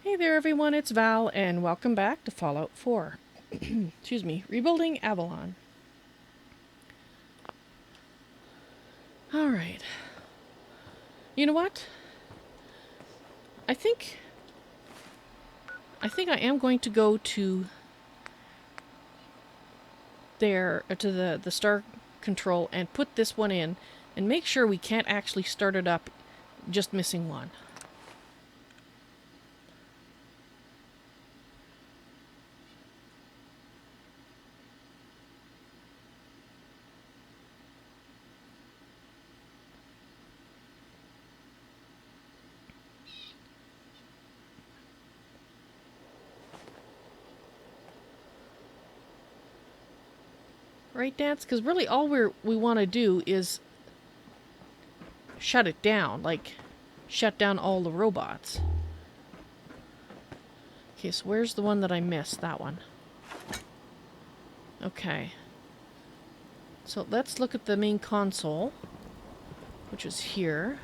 Hey there everyone, it's Val, and welcome back to Fallout 4. Excuse me, rebuilding Avalon. Alright. You know what? I think I am going to go to there, to the star control and put this one in and make sure we can't actually start it up just missing one. Right, Danse? Because really all we want to do is shut it down. Like, shut down all the robots. Okay, so where's the one that I missed? That one. Okay. So let's look at the main console, which is here.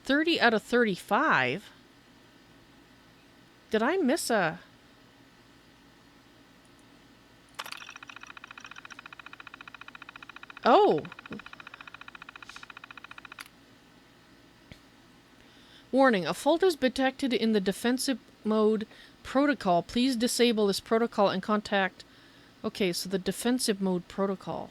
$30 out of 35? Did I miss a... Oh! Warning, a fault is detected in the defensive mode protocol. Please disable this protocol and contact... Okay, so the defensive mode protocol.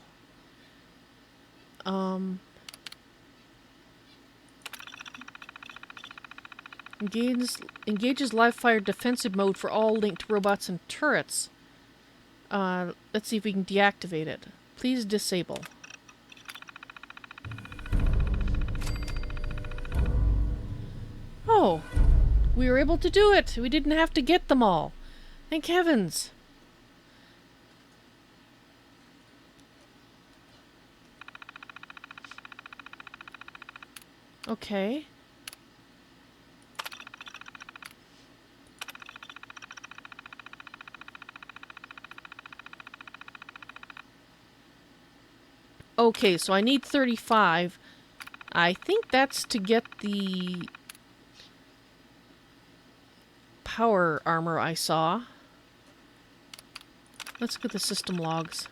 Engages live fire defensive mode for all linked robots and turrets. Let's see if we can deactivate it. Please disable. Oh, we were able to do it. We didn't have to get them all. Thank heavens. Okay. Okay, so I need 35. I think that's to get the power armor I saw. Let's get the system logs.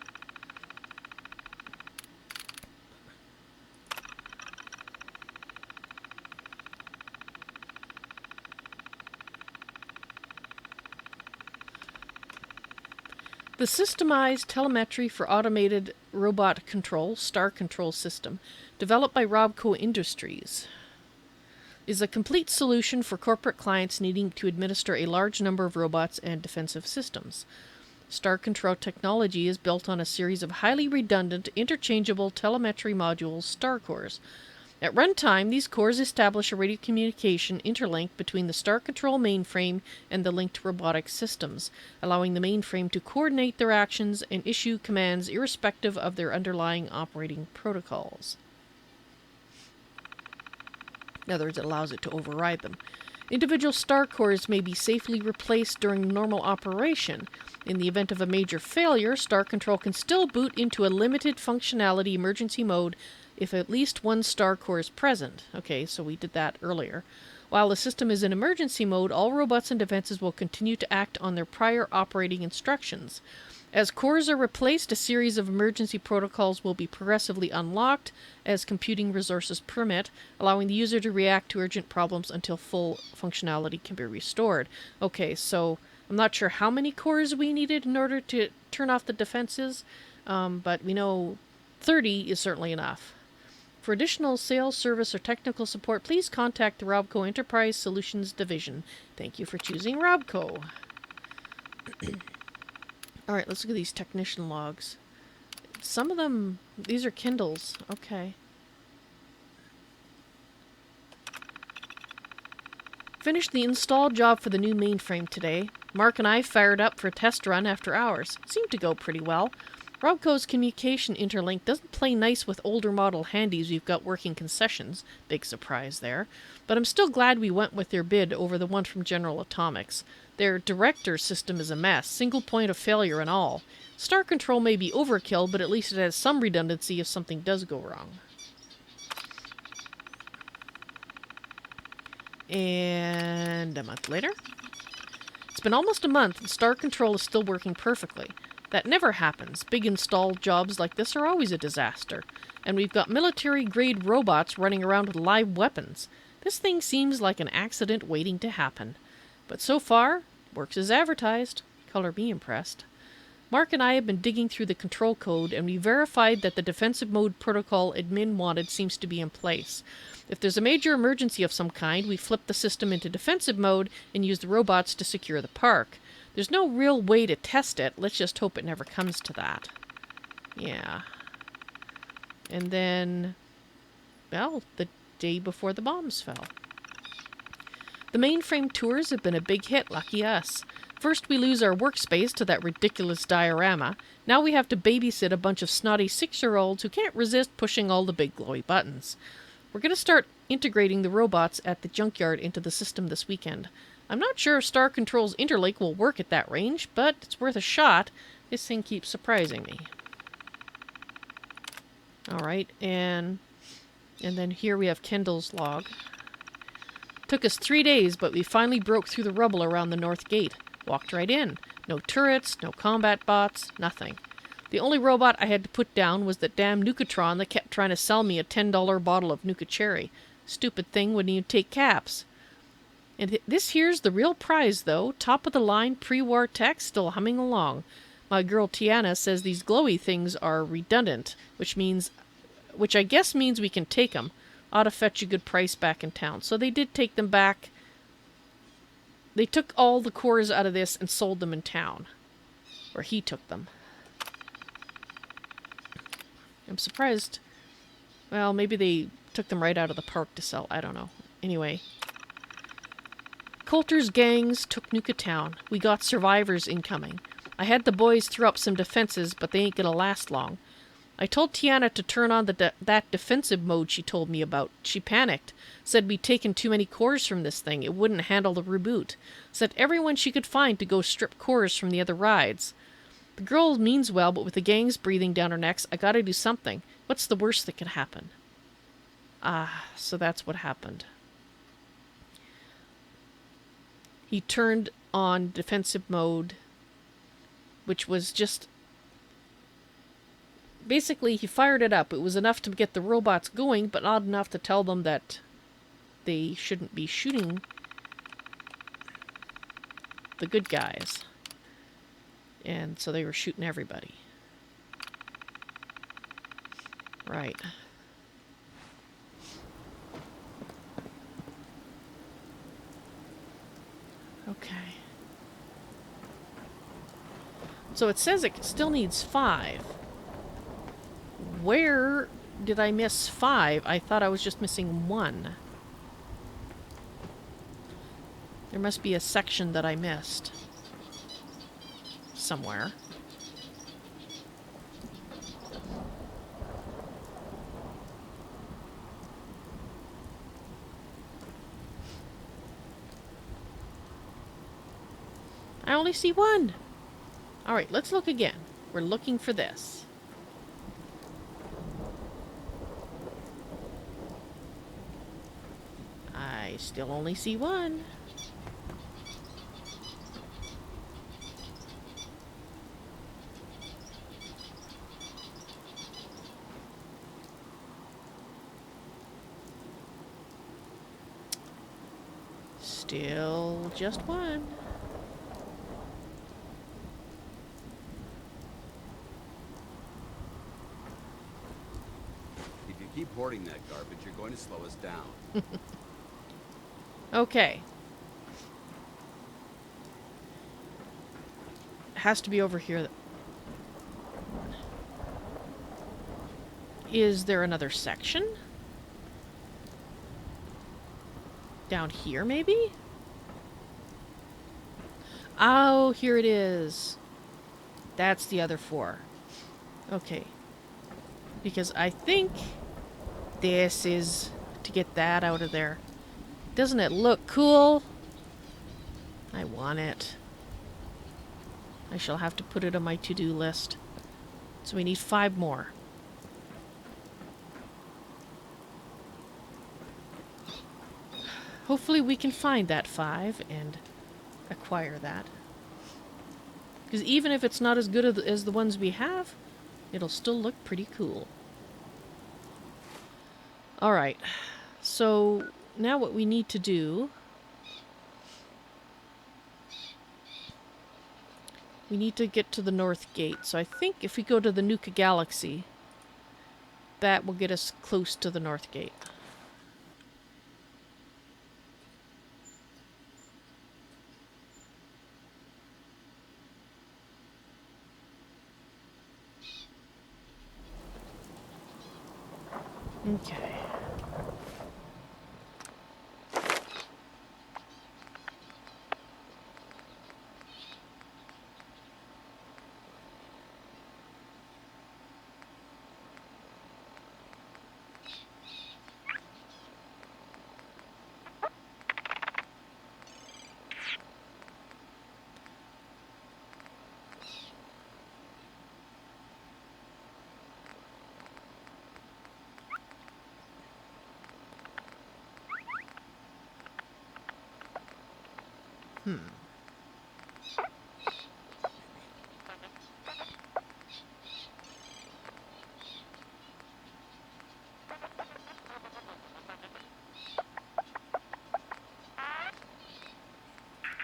The Systemized Telemetry for Automated Robot Control, STAR Control System, developed by Robco Industries, is a complete solution for corporate clients needing to administer a large number of robots and defensive systems. STAR Control technology is built on a series of highly redundant, interchangeable telemetry modules, STAR cores. At runtime, these cores establish a radio communication interlink between the STAR Control mainframe and the linked robotic systems, allowing the mainframe to coordinate their actions and issue commands irrespective of their underlying operating protocols. In other words, it allows it to override them. Individual STAR cores may be safely replaced during normal operation. In the event of a major failure, STAR Control can still boot into a limited functionality emergency mode if at least one STAR core is present. Okay, so we did that earlier. While the system is in emergency mode, all robots and defenses will continue to act on their prior operating instructions. As cores are replaced, a series of emergency protocols will be progressively unlocked as computing resources permit, allowing the user to react to urgent problems until full functionality can be restored. Okay, so I'm not sure how many cores we needed in order to turn off the defenses, but we know 30 is certainly enough. For additional sales, service, or technical support, please contact the Robco Enterprise Solutions Division. Thank you for choosing Robco. Alright, let's look at these technician logs. Some of them, these are Kindles. Okay. Finished the install job for the new mainframe today. Mark and I fired up for a test run after hours. Seemed to go pretty well. Robco's communication interlink doesn't play nice with older model handies we've got working concessions. Big surprise there. But I'm still glad we went with their bid over the one from General Atomics. Their director system is a mess, single point of failure and all. STAR Control may be overkill, but at least it has some redundancy if something does go wrong. And a month later. It's been almost a month and STAR Control is still working perfectly. That never happens. Big install jobs like this are always a disaster. And we've got military-grade robots running around with live weapons. This thing seems like an accident waiting to happen. But so far, works as advertised. Color me impressed. Mark and I have been digging through the control code, and we verified that the defensive mode protocol admin wanted seems to be in place. If there's a major emergency of some kind, we flip the system into defensive mode and use the robots to secure the park. There's no real way to test it. Let's just hope it never comes to that. Yeah. And then, well, the day before the bombs fell. The mainframe tours have been a big hit, lucky us. First we lose our workspace to that ridiculous diorama. Now we have to babysit a bunch of snotty 6-year-olds who can't resist pushing all the big glowy buttons. We're going to start integrating the robots at the junkyard into the system this weekend. I'm not sure if STAR Control's interlink will work at that range, but it's worth a shot. This thing keeps surprising me. Alright, and then here we have Kendall's log. Took us 3 days, but we finally broke through the rubble around the north gate. Walked right in. No turrets, no combat bots, nothing. The only robot I had to put down was that damn Nukatron that kept trying to sell me a $10 bottle of Nuka Cherry. Stupid thing wouldn't even take caps. And this here's the real prize, though. Top-of-the-line pre-war tech still humming along. My girl Tiana says these glowy things are redundant, which I guess means we can take them. Ought to fetch a good price back in town. So they did take them back. They took all the cores out of this and sold them in town. Or he took them. I'm surprised. Well, maybe they took them right out of the park to sell. I don't know. Anyway. Coulter's gangs took Nuka Town. We got survivors incoming. I had the boys throw up some defenses, but they ain't gonna last long. I told Tiana to turn on that defensive mode she told me about. She panicked. Said we'd taken too many cores from this thing. It wouldn't handle the reboot. Sent everyone she could find to go strip cores from the other rides. The girl means well, but with the gangs breathing down her necks, I gotta do something. What's the worst that could happen? Ah, so that's what happened. He turned on defensive mode, which was just... Basically, he fired it up. It was enough to get the robots going, but not enough to tell them that they shouldn't be shooting the good guys. And so they were shooting everybody. Right. Okay. So it says it still needs 5. Where did I miss 5? I thought I was just missing 1. There must be a section that I missed. Somewhere. I only see 1. Alright, let's look again. We're looking for this. I still only see 1. Still just 1. If you keep hoarding that garbage, you're going to slow us down. Okay. Has to be over here. Is there another section? Down here, maybe? Oh, here it is. That's the other 4. Okay. Because I think this is to get that out of there. Doesn't it look cool? I want it. I shall have to put it on my to-do list. So we need 5 more. Hopefully we can find that 5 and acquire that. Because even if it's not as good as the ones we have, it'll still look pretty cool. Alright, so now what we need to do... We need to get to the north gate. So I think if we go to the Nuka Galaxy, that will get us close to the north gate. Okay.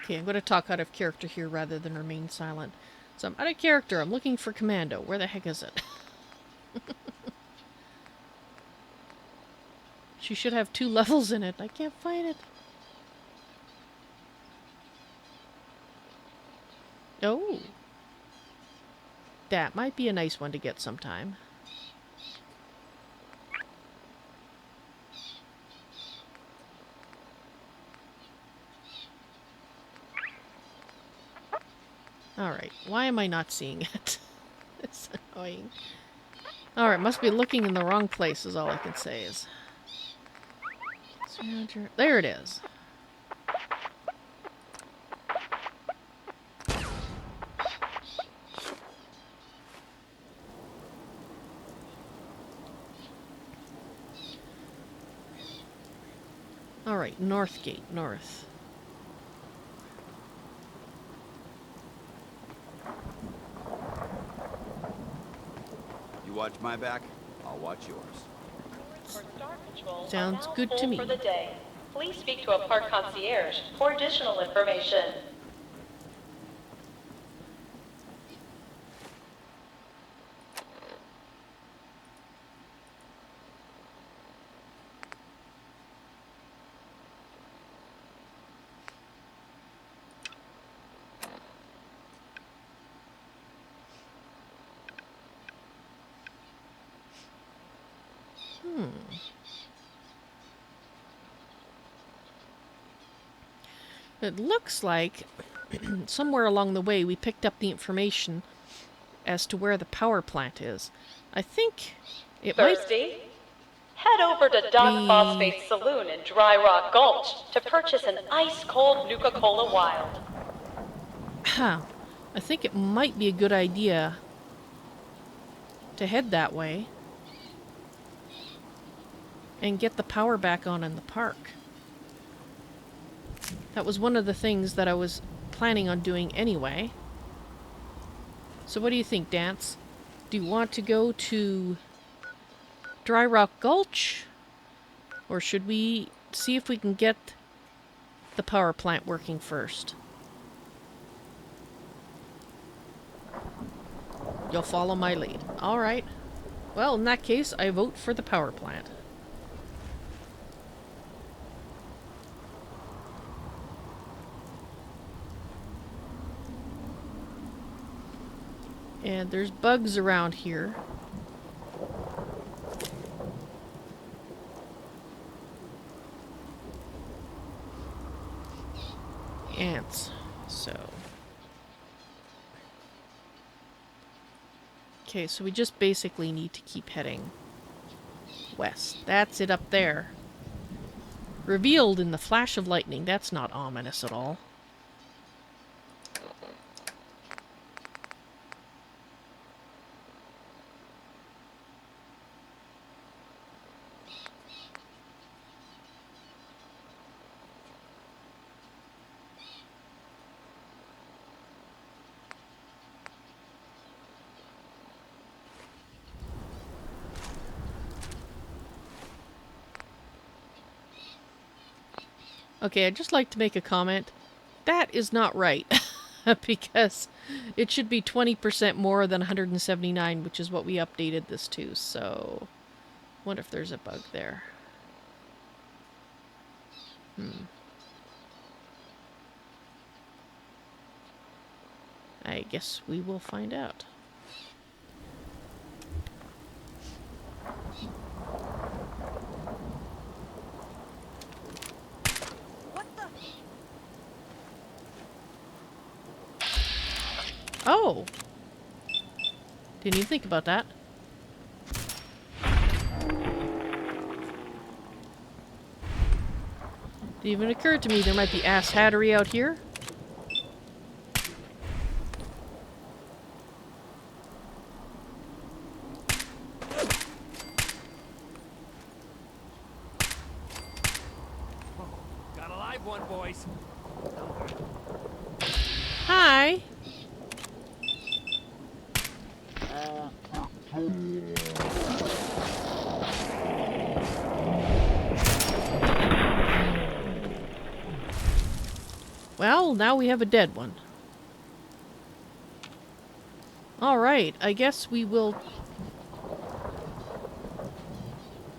Okay, I'm going to talk out of character here rather than remain silent. So I'm out of character. I'm looking for Commando. Where the heck is it? She should have 2 levels in it. I can't find it. Oh. That might be a nice one to get sometime. Alright, why am I not seeing it? It's annoying. Alright, must be looking in the wrong place is all I can say is. There it is. Alright, north gate, north. You watch my back, I'll watch yours. For Star Patrol are Sounds now good full to me. for the day. Please speak to a park concierge for additional information. It looks like somewhere along the way we picked up the information as to where the power plant is. I think it Thirsty? Head over to Dot Phosphate Saloon in Dry Rock Gulch to purchase an ice-cold Nuka-Cola Wild. I think it might be a good idea to head that way and get the power back on in the park. That was one of the things that I was planning on doing anyway. So what do you think, Danse? Do you want to go to Dry Rock Gulch? Or should we see if we can get the power plant working first? You'll follow my lead. Alright. Well, in that case, I vote for the power plant. And there's bugs around here. Ants. So. Okay, so we just basically need to keep heading west. That's it up there. Revealed in the flash of lightning. That's not ominous at all. Okay, I'd just like to make a comment. That is not right. Because it should be 20% more than 179, which is what we updated this to. So, wonder if there's a bug there. I guess we will find out. Oh! Didn't even think about that. Didn't even occur to me there might be ass hattery out here. Got a live one, boys. Hi! Well, now we have a dead one. Alright, I guess we will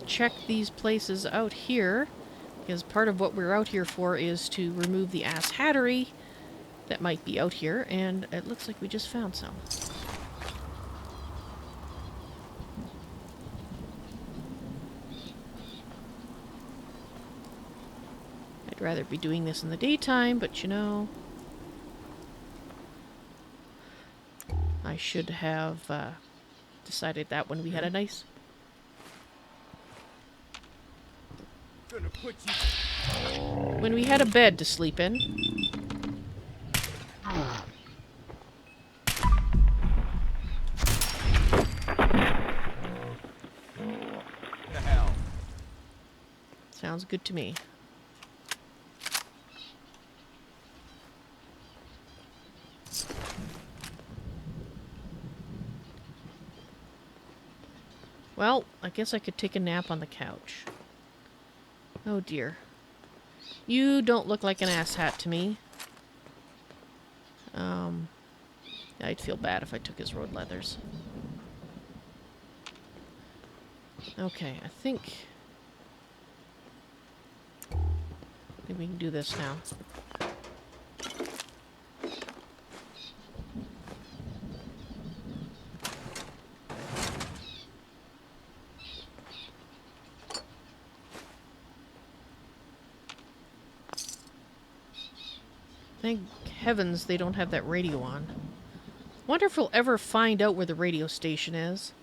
check these places out here, because part of what we're out here for is to remove the ass hattery that might be out here, and it looks like we just found some. I'd rather be doing this in the daytime, but you know, I should have decided that when we had a nice... Gonna put you... when we had a bed to sleep in. The hell? Sounds good to me. Well, I guess I could take a nap on the couch. Oh dear. You don't look like an asshat to me. I'd feel bad if I took his road leathers. Okay, I think we can do this now. Thank heavens they don't have that radio on. Wonder if we'll ever find out where the radio station is.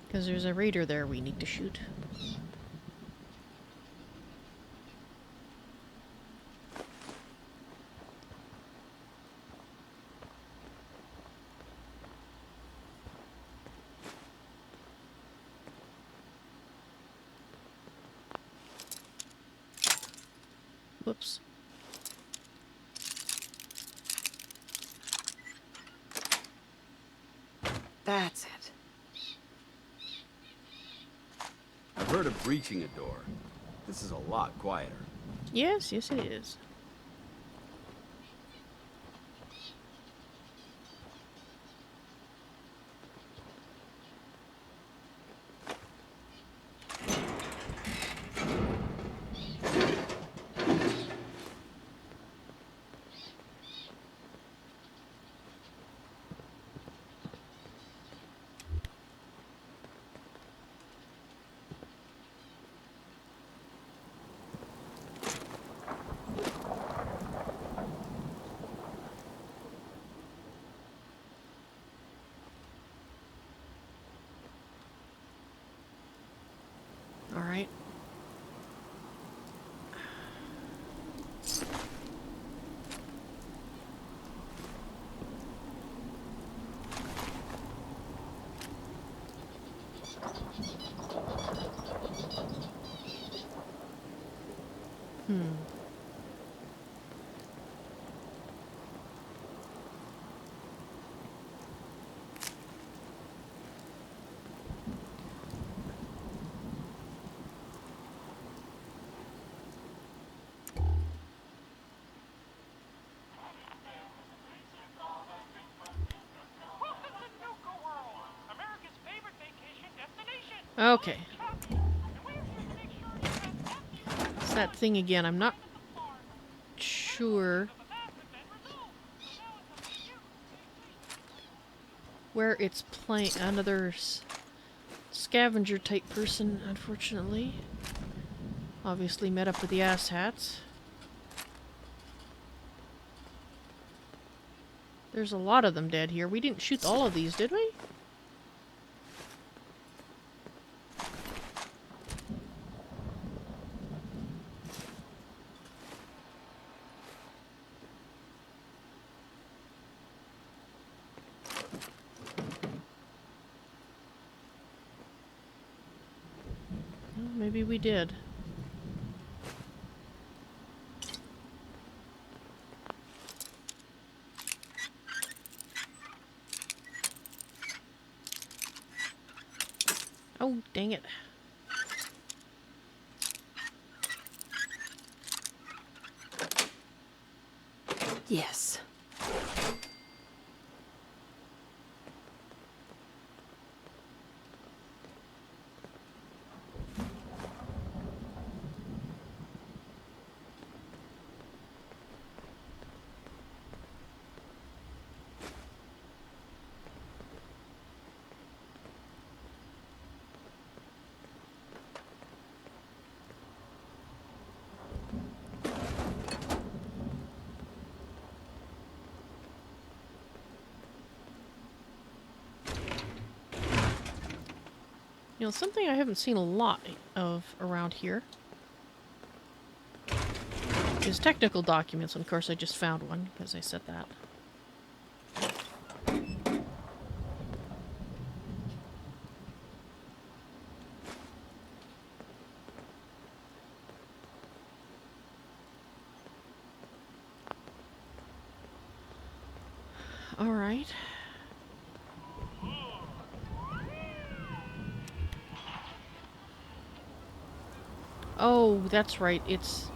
Because there's a raider there we need to shoot. Whoops. That's it. I've heard of breaching a door. This is a lot quieter. Yes, yes it is. All right. Welcome to Nuka-World, America's favorite vacation destination. Okay. And we're here to make sure you have everything It's that thing again. I'm not at the farm. sure The map has been removed, so now it's up to you. where it's playing. Another scavenger type person, unfortunately. Obviously met up with the asshats. There's a lot of them dead here. We didn't shoot all of these, did we? Well, maybe we did. Oh, dang it. Yes. You know, something I haven't seen a lot of around here is technical documents. And of course, I just found one because I said that. Alright. Oh, that's right. It's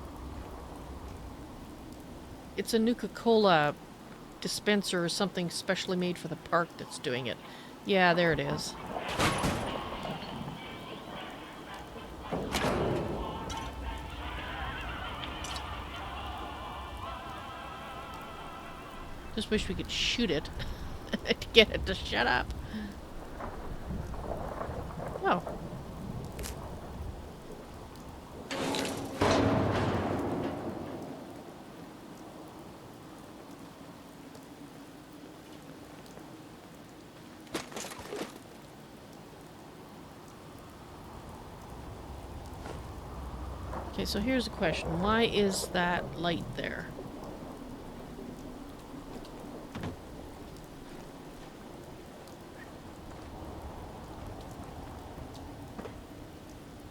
a Nuka-Cola dispenser or something specially made for the park that's doing it. Yeah, there it is. Just wish we could shoot it to get it to shut up. Oh. Okay, so here's a question. Why is that light there?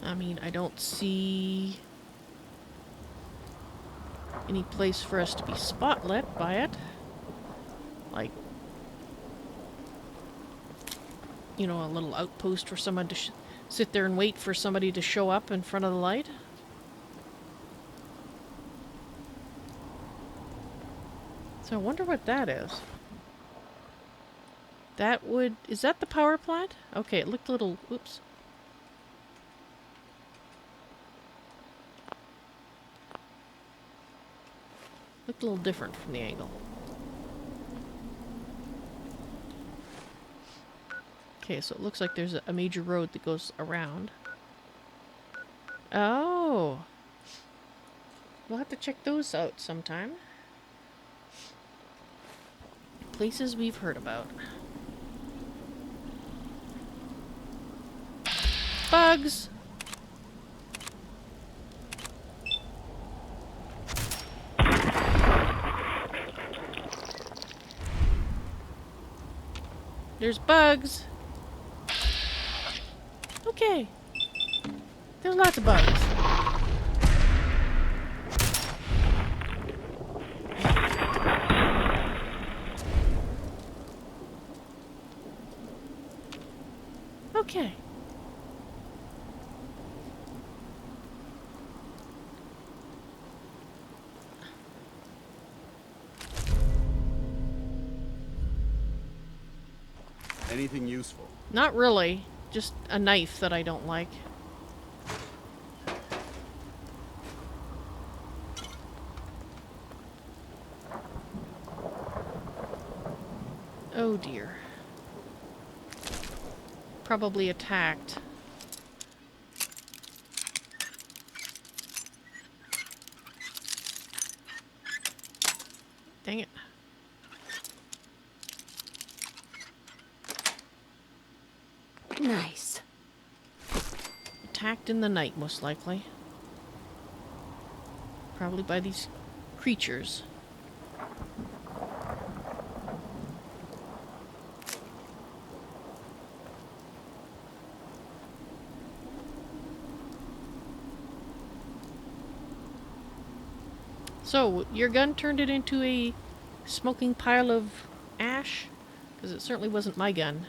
I mean, I don't see any place for us to be spotlit by it. Like, you know, a little outpost for someone to sit there and wait for somebody to show up in front of the light. So I wonder what that is. That would... Is that the power plant? Okay, it looked a little... Oops. Looked a little different from the angle. Okay, so it looks like there's a major road that goes around. Oh! We'll have to check those out sometime. Places we've heard about. Bugs! There's bugs! Okay. There's lots of bugs. Okay. Anything useful? Not really. Just a knife that I don't like. Oh dear. Probably attacked. Dang it. Nice. Attacked in the night, most likely. Probably by these creatures. So, your gun turned it into a smoking pile of ash? Because it certainly wasn't my gun.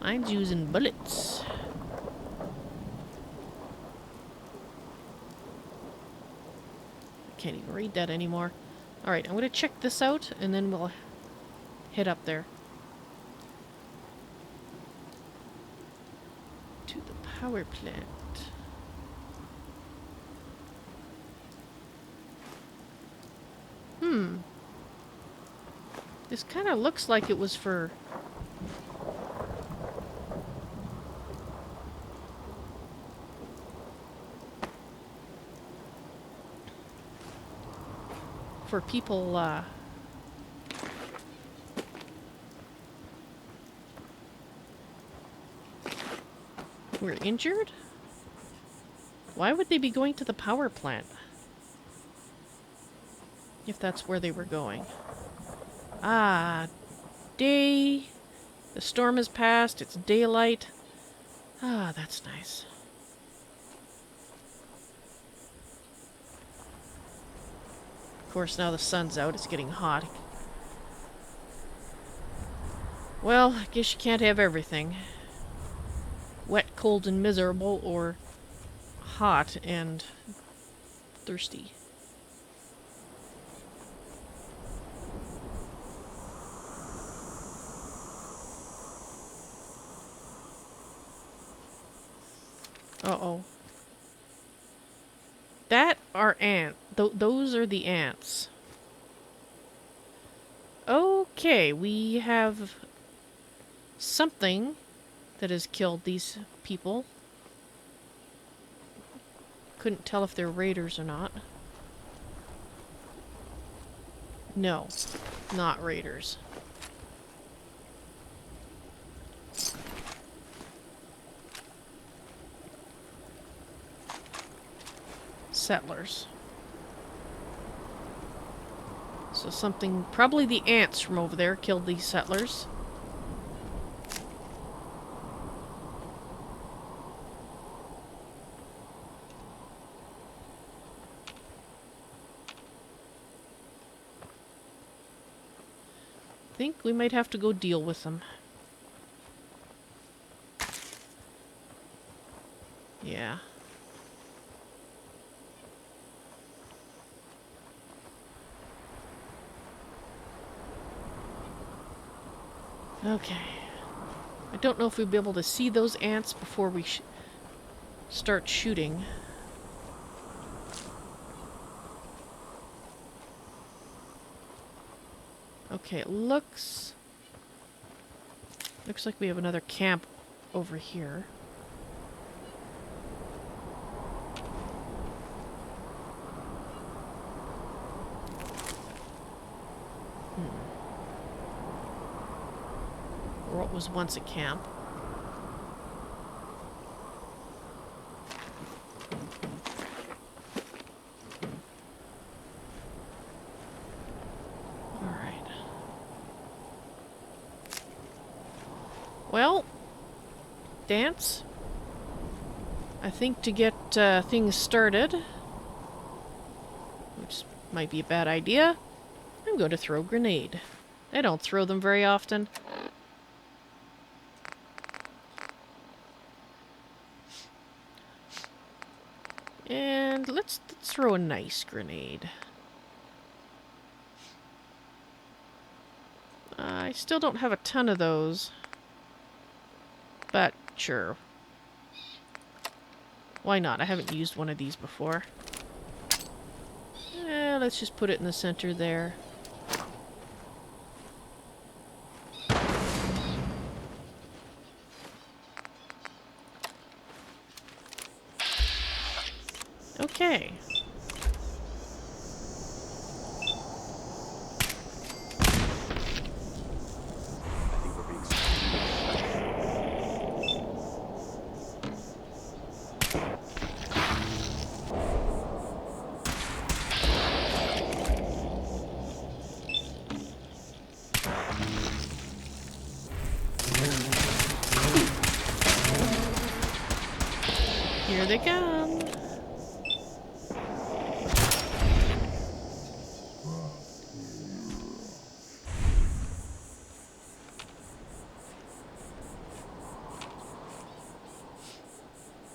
Mine's using bullets. Can't even read that anymore. Alright, I'm going to check this out, and then we'll head up there. To the power plant. This kind of looks like it was for... for people, who are injured? Why would they be going to the power plant? If that's where they were going. Ah, day. The storm has passed. It's daylight. Ah, that's nice. Of course, now the sun's out. It's getting hot. Well, I guess you can't have everything. Wet, cold, and miserable, or hot and thirsty. Uh-oh. That are ant. Those are the ants. Okay, we have something that has killed these people. Couldn't tell if they're raiders or not. No, not raiders. Settlers. So something, probably the ants from over there killed these settlers. I think we might have to go deal with them. Yeah. Okay. I don't know if we'll be able to see those ants before we start shooting. Okay, it looks like we have another camp over here. Or what was once a camp. Alright. Well, Danse. I think to get things started, which might be a bad idea, I'm going to throw a grenade. I don't throw them very often. And let's throw a nice grenade. I still don't have a ton of those. But, sure. Why not? I haven't used one of these before. Let's just put it in the center there. Okay. Here they come.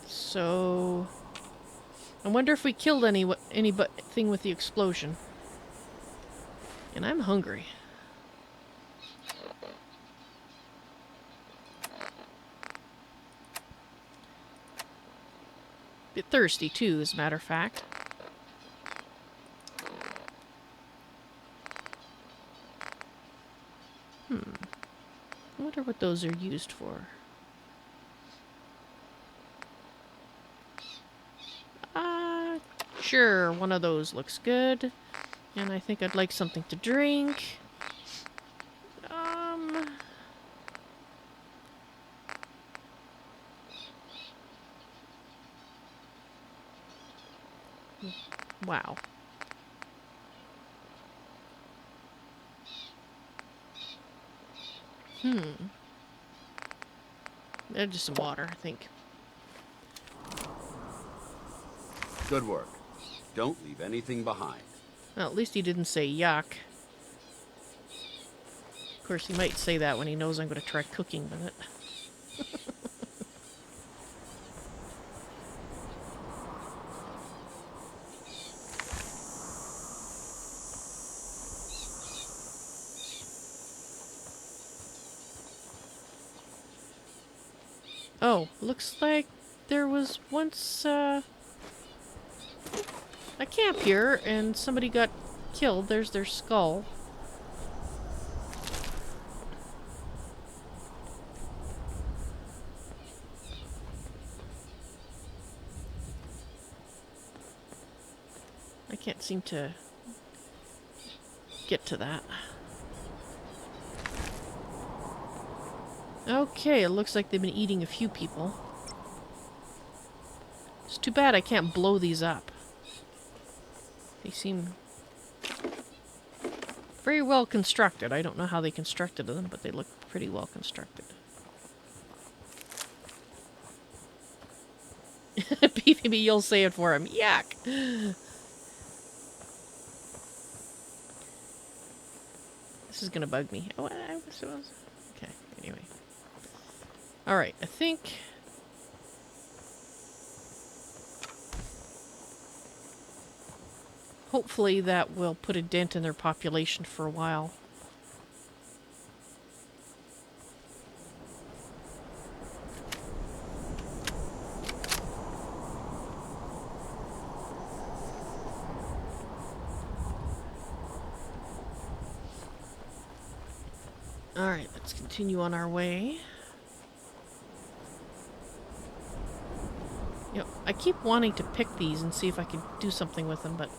So, I wonder if we killed anything with the explosion. And I'm hungry. Bit thirsty too, as a matter of fact. I wonder what those are used for. Sure, one of those looks good. And I think I'd like something to drink. Wow. Just some water, I think. Good work. Don't leave anything behind. Well, at least he didn't say yuck. Of course, he might say that when he knows I'm going to try cooking with it. Oh, looks like there was once, a camp here, and somebody got killed. There's their skull. I can't seem to get to that. Okay, it looks like they've been eating a few people. It's too bad I can't blow these up. They seem very well constructed. I don't know how they constructed them, but they look pretty well constructed. PvP, you'll say it for him. Yuck! This is gonna bug me. Oh, I suppose. Okay, anyway. Alright, I think... hopefully that will put a dent in their population for a while. Alright, let's continue on our way. Yep, I keep wanting to pick these and see if I can do something with them, but...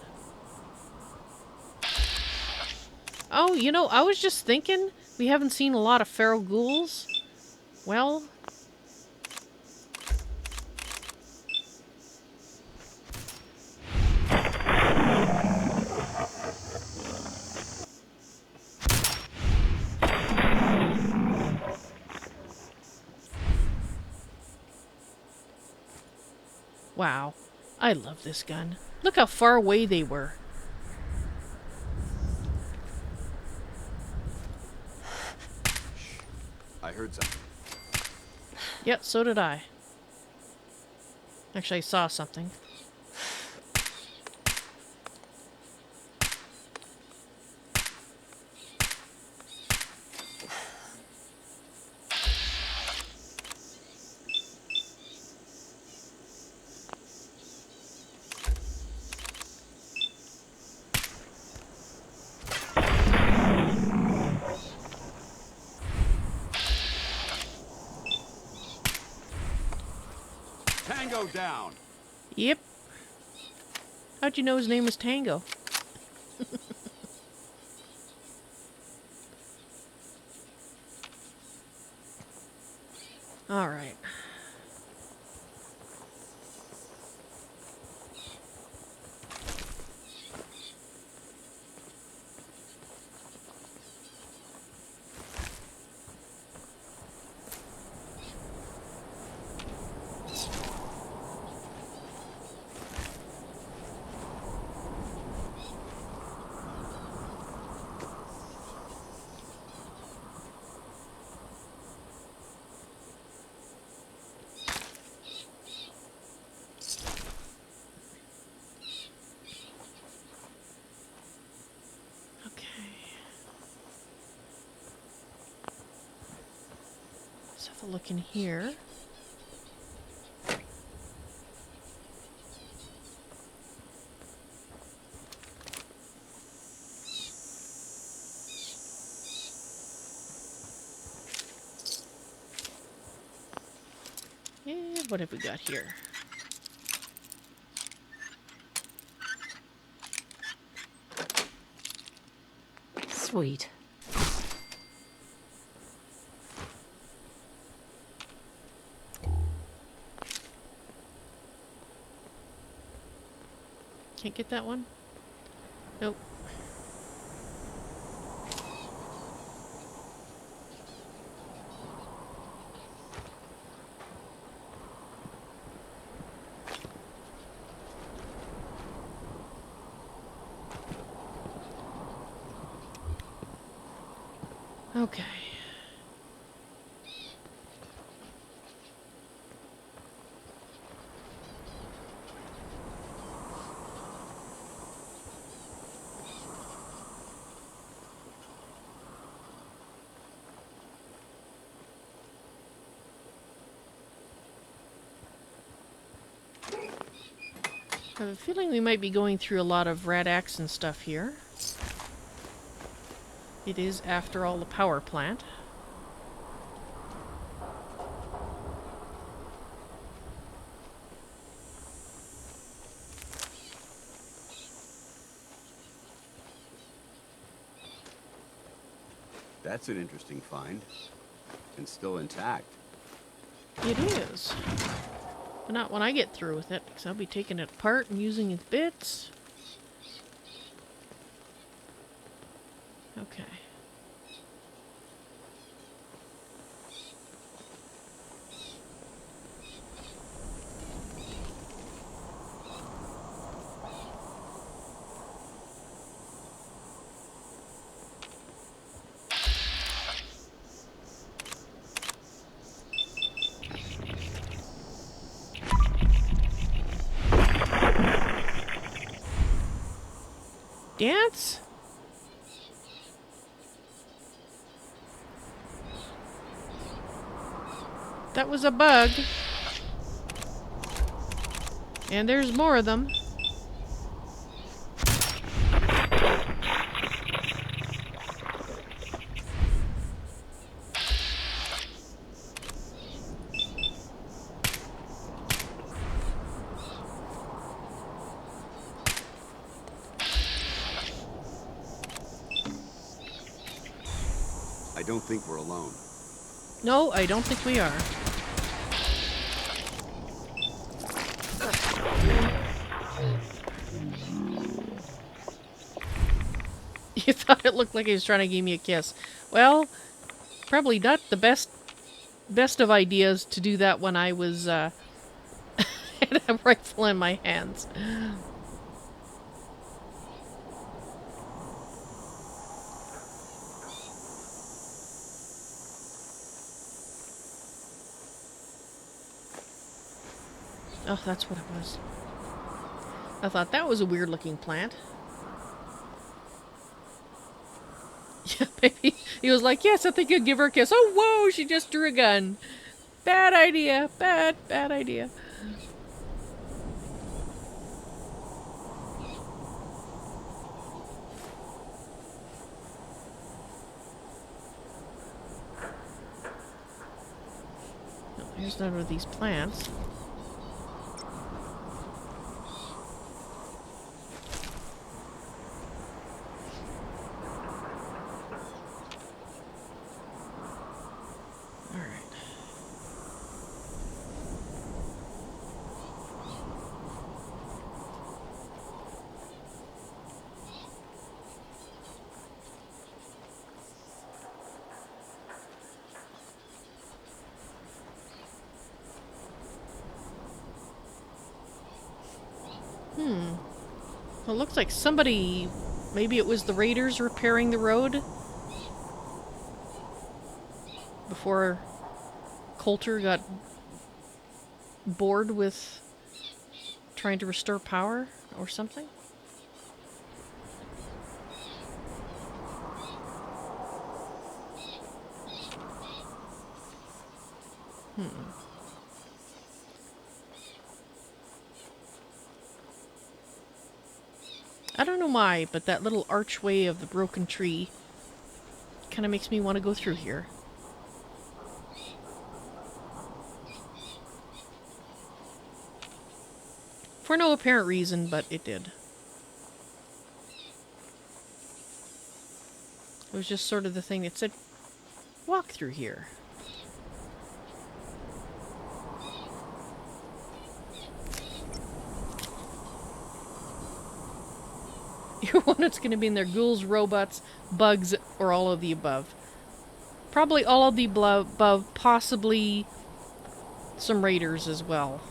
Oh, you know, I was just thinking, we haven't seen a lot of feral ghouls. Well... Wow. I love this gun. Look how far away they were. I heard something. Yep, so did I. Actually, I saw something. Tango down. Yep. How'd you know his name was Tango? All right. Let's have a look in here. And what have we got here? Sweet. Can't get that one? Nope. Okay. I have a feeling we might be going through a lot of rad-ax and stuff here. It is, after all, the power plant. That's an interesting find. And still intact. It is. But not when I get through with it, because I'll be taking it apart and using its bits. Okay. Dance? That was a bug. And there's more of them. I don't think we're alone. No, I don't think we are. You thought it looked like he was trying to give me a kiss. Well, probably not the best of ideas to do that when I was had a rifle in my hands. Oh, that's what it was. I thought that was a weird looking plant. Yeah, maybe he was like, yes, I think I'd give her a kiss. Oh, whoa, she just drew a gun. Bad idea. Bad idea. No, here's none of these plants. Well, it looks like somebody, maybe it was the raiders repairing the road before Coulter got bored with trying to restore power or something. I don't know why, but that little archway of the broken tree kind of makes me want to go through here. For no apparent reason, but it did. It was just sort of the thing that said, walk through here. You're one that's going to be in there, ghouls, robots, bugs, or all of the above. Probably all of the above, possibly some raiders as well.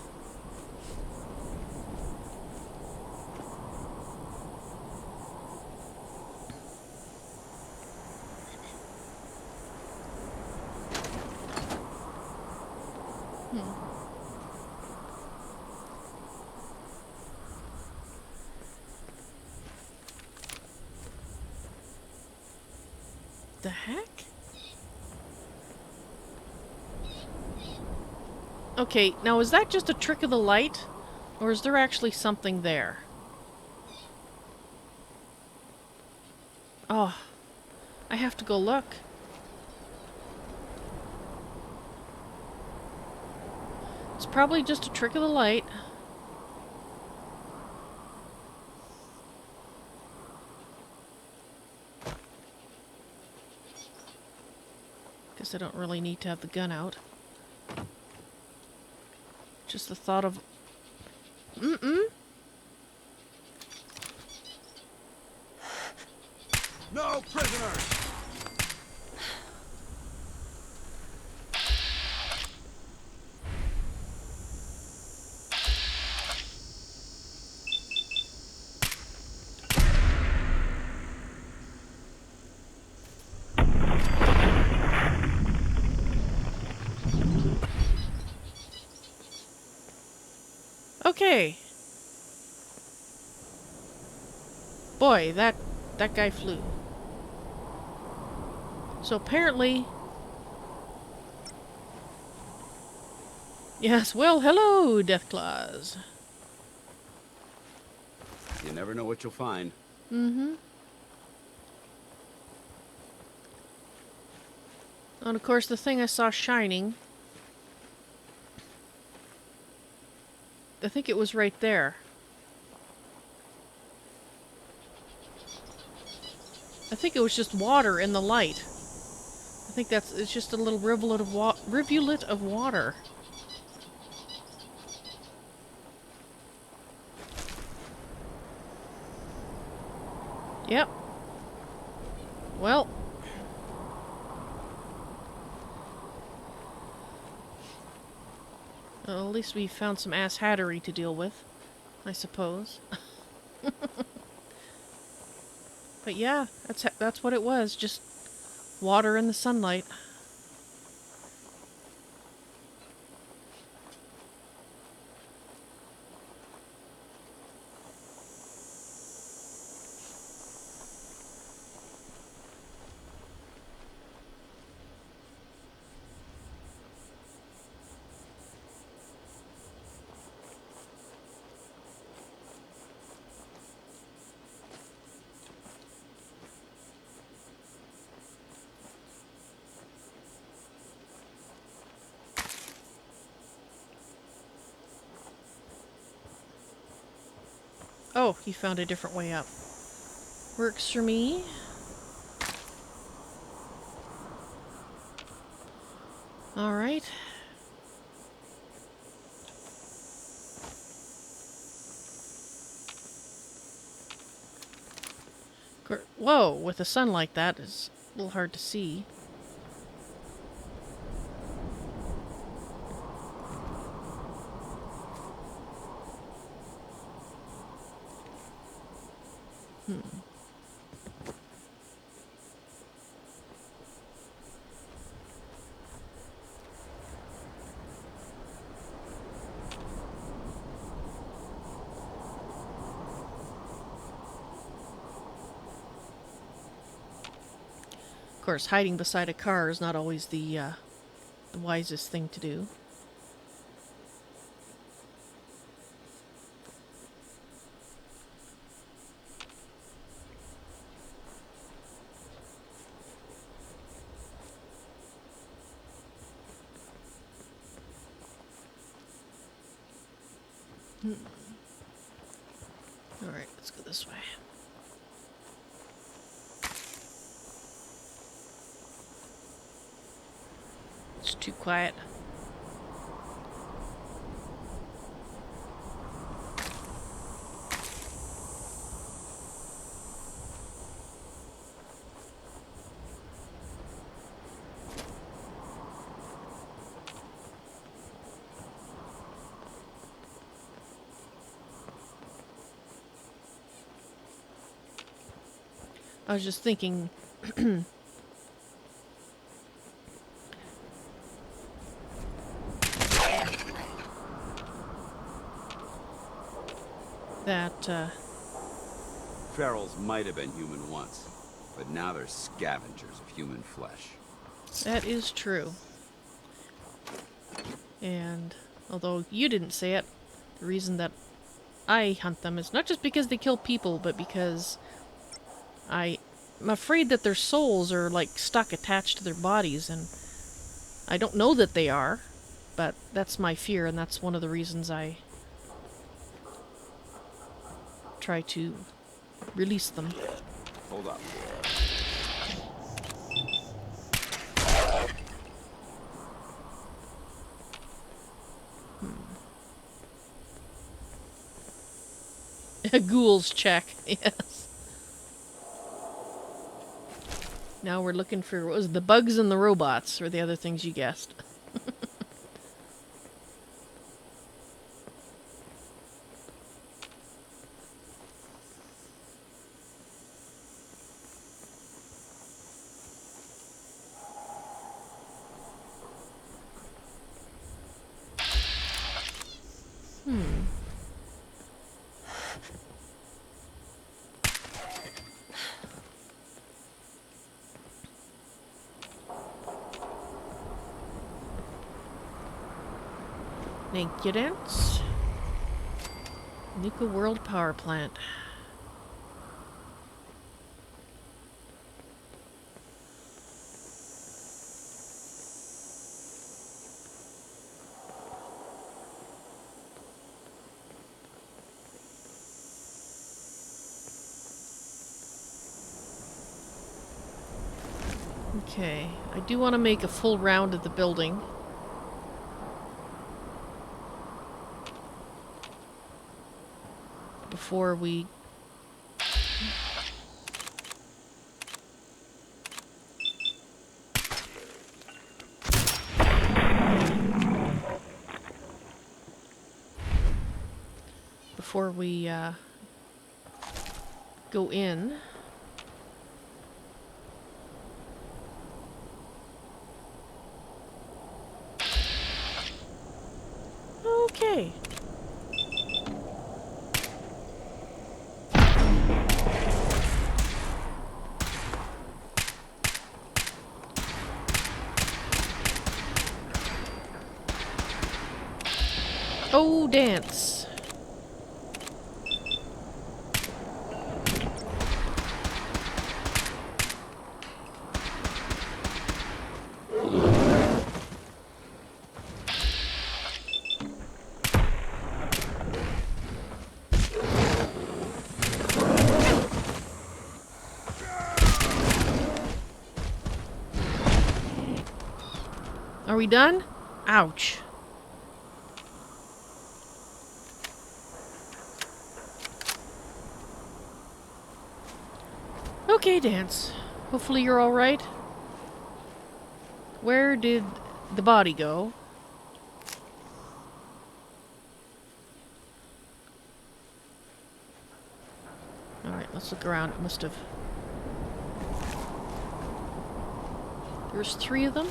the heck? Okay, now is that just a trick of the light? Or is there actually something there? Oh, I have to go look. It's probably just a trick of the light. Guess I don't really need to have the gun out. Just the thought of... No prisoners! Okay. Boy, that guy flew. So apparently... Yes, well, hello, Deathclaws. You never know what you'll find. Mm-hmm. And of course, the thing I saw shining... I think it was right there. I think it was just water in the light. I think it's just a little rivulet of water. Yep. Well. Well, at least we found some ass-hattery to deal with, I suppose. But yeah, that's what it was, just water in the sunlight. Oh, he found a different way up. Works for me. Alright. Whoa, with the sun like that, it's a little hard to see. Of course, hiding beside a car is not always the wisest thing to do. Alright, let's go this way. It's too quiet. I was just thinking that Ferals might have been human once. but now they're scavengers of human flesh. That is true. And although you didn't say it, the reason that I hunt them is not just because they kill people, but because I'm afraid that their souls are like stuck attached to their bodies, and I don't know that they are, but that's my fear, and that's one of the reasons I try to release them. Hold up. A ghoul's check, yes. Now we're looking for, what was it, the bugs and the robots, or the other things you guessed. Thank you, Danse. Nuka-World power plant. Okay, I do want to make a full round of the building. Before we... go in. Okay. Oh, Danse. Are we done? Ouch. Okay, Danse. Hopefully you're alright. Where did the body go? Alright, let's look around. It must have... There's 3 of them?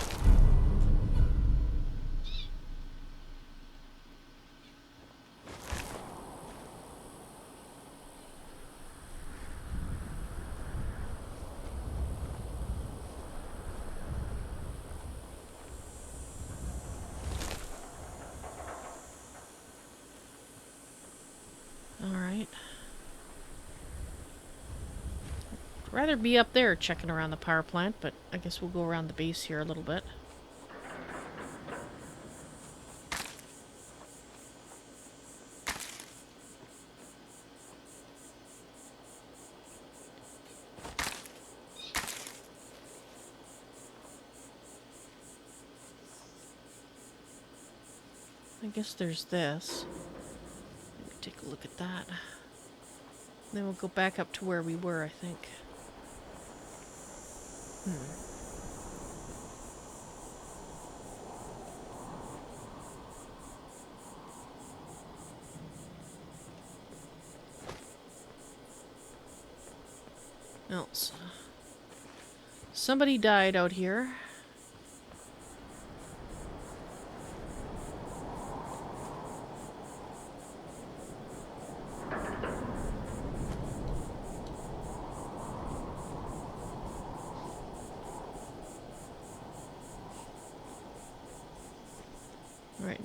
Alright. I'd rather be up there checking around the power plant, but I guess we'll go around the base here a little bit. I guess there's this. Let me take a look at that. Then we'll go back up to where we were, I think. Else. Somebody died out here.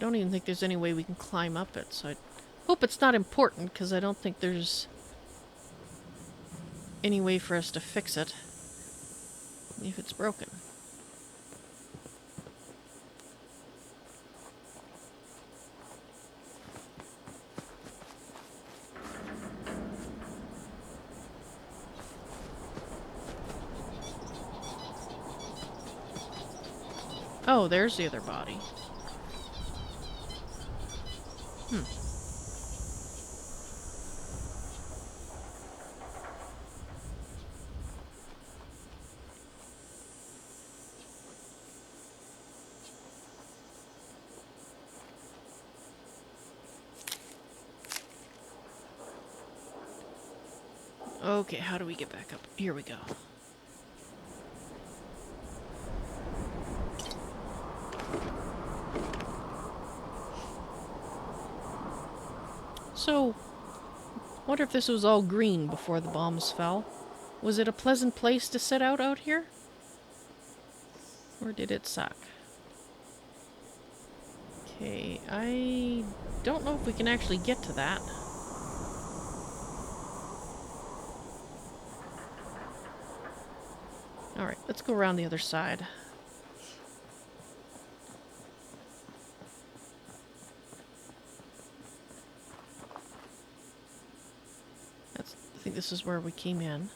don't even think there's any way we can climb up it, so I hope it's not important, because I don't think there's any way for us to fix it if it's broken. Oh, there's the other body. Okay, how do we get back up? Here we go. So, wonder if this was all green before the bombs fell. Was it a pleasant place to sit out here? Or did it suck? Okay, I don't know if we can actually get to that. Alright, let's go around the other side. I think this is where we came in.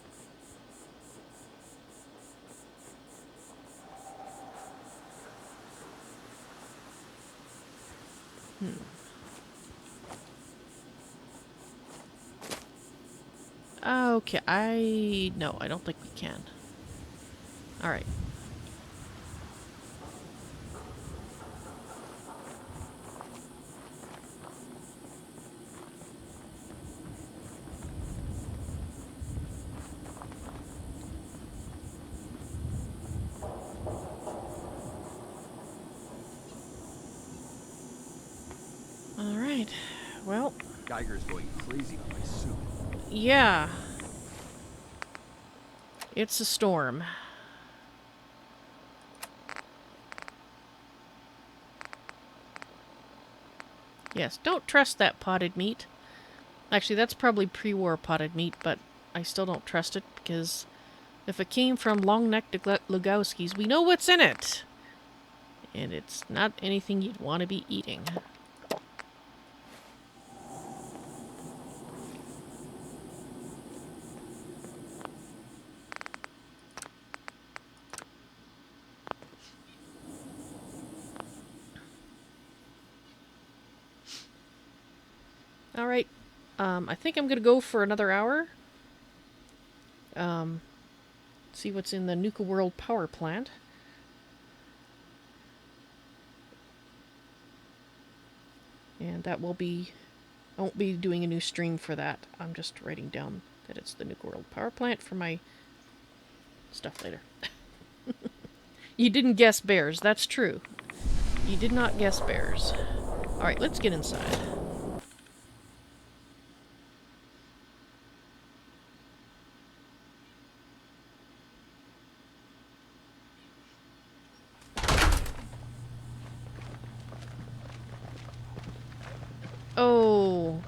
Okay, no, I don't think we can. Alright. Alright, well... Geiger's going crazy on my suit. Yeah. It's a storm. Yes, don't trust that potted meat. Actually, that's probably pre-war potted meat, but I still don't trust it, because if it came from long-necked Lugowskis, we know what's in it! And it's not anything you'd want to be eating. Alright, I think I'm gonna go for another hour. See what's in the Nuka-World power plant. And that will be... I won't be doing a new stream for that. I'm just writing down that it's the Nuka-World power plant for my stuff later. You didn't guess bears, that's true. You did not guess bears. Alright, let's get inside. Oh.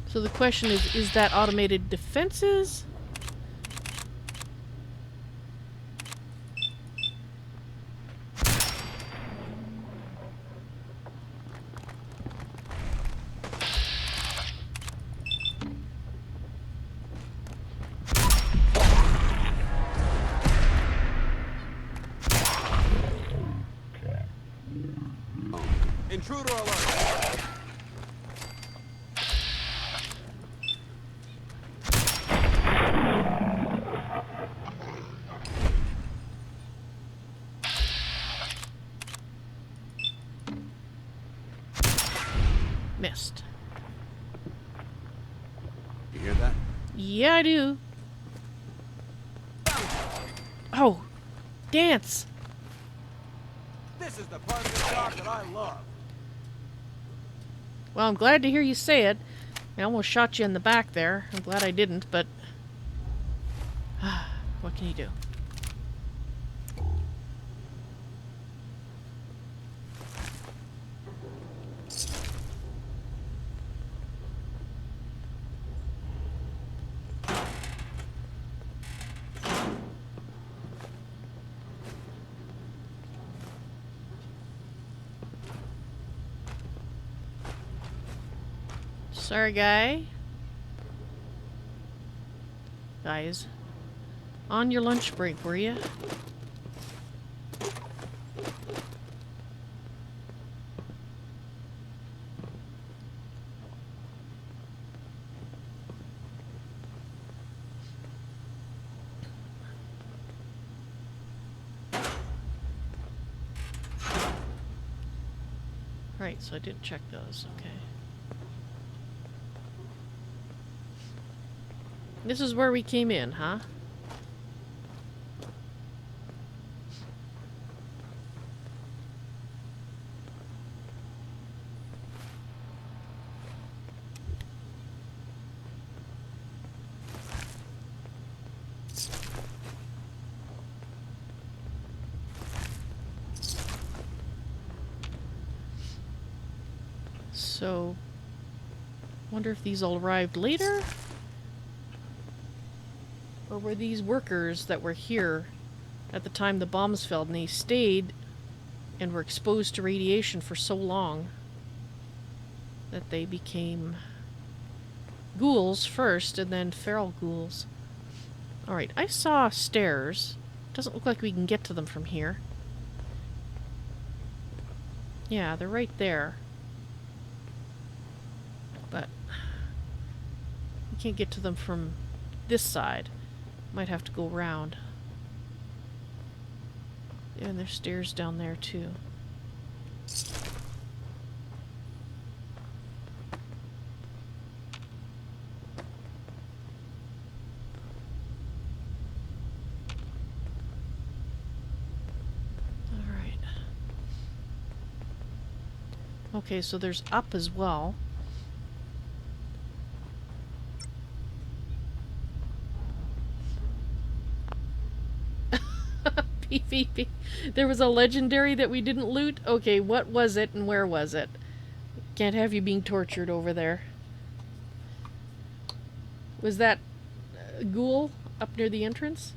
So the question is that automated defenses? Intruder alert! Missed. You hear that? Yeah, I do. Oh, Danse. This is the part of the dock that I love. Well, I'm glad to hear you say it. I almost shot you in the back there. I'm glad I didn't, but... can you do? Sorry, guys. On your lunch break, were you? Right, so I didn't check those, okay. This is where we came in, huh? So, wonder if these all arrived later? Or were these workers that were here at the time the bombs fell and they stayed and were exposed to radiation for so long that they became ghouls first and then feral ghouls? Alright, I saw stairs. Doesn't look like we can get to them from here. Yeah, they're right there. But we can't get to them from this side. Might have to go around. Yeah, and there's stairs down there too. Alright. Okay, so there's up as well. PvP. There was a legendary that we didn't loot? Okay, what was it and where was it? Can't have you being tortured over there. Was that a ghoul up near the entrance?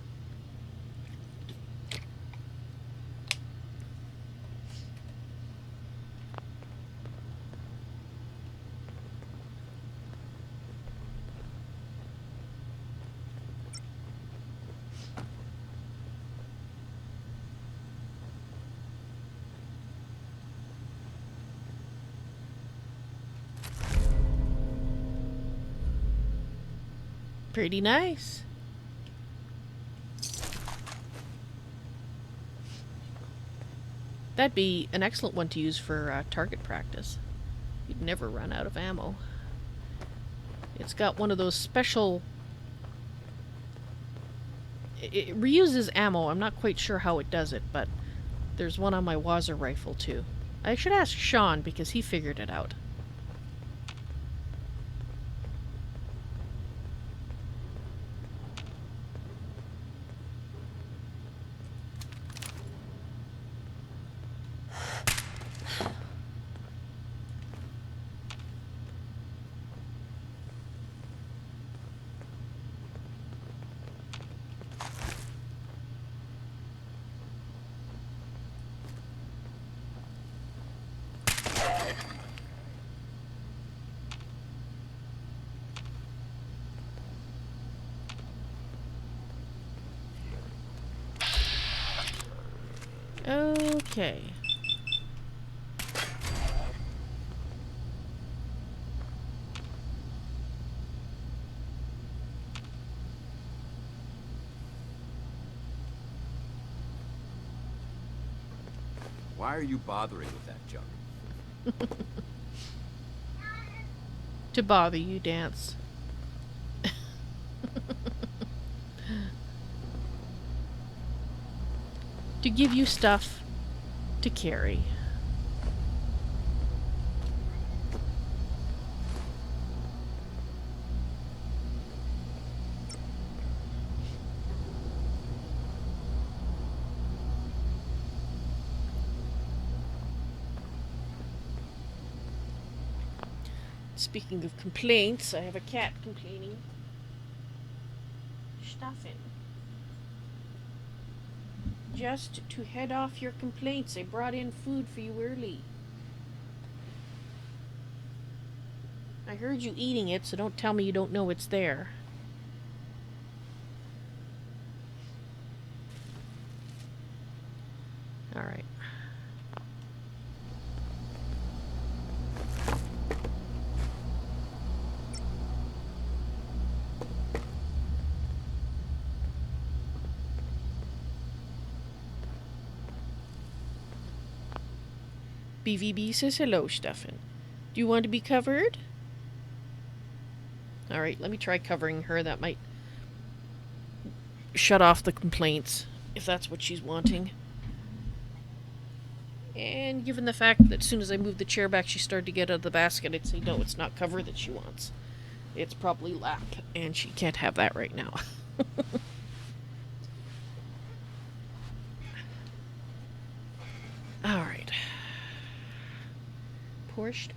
Pretty nice. That'd be an excellent one to use for target practice. You'd never run out of ammo. It's got one of those special... It reuses ammo. I'm not quite sure how it does it, but there's one on my Wazer rifle too. I should ask Sean because he figured it out. Okay. Why are you bothering with that junk? To bother you, Danse. To give you stuff to carry. Speaking of complaints, I have a cat complaining. Stuffing. Just to head off your complaints, I brought in food for you early. I heard you eating it, so don't tell me you don't know it's there. Alright. BVB says hello, Stefan. Do you want to be covered? Alright, let me try covering her. That might shut off the complaints, if that's what she's wanting. And given the fact that as soon as I moved the chair back, she started to get out of the basket, I'd say no, it's not cover that she wants. It's probably lap, and she can't have that right now. Alright. Poor stuff.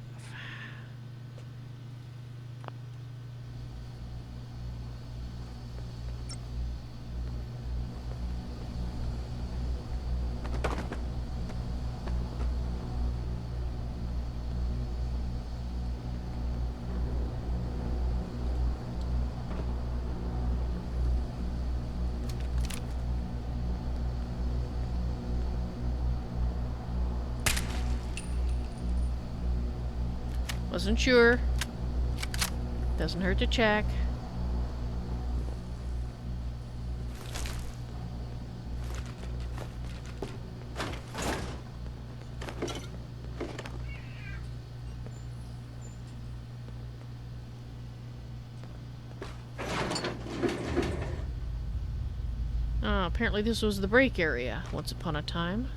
Wasn't sure. Doesn't hurt to check. Apparently this was the break area once upon a time.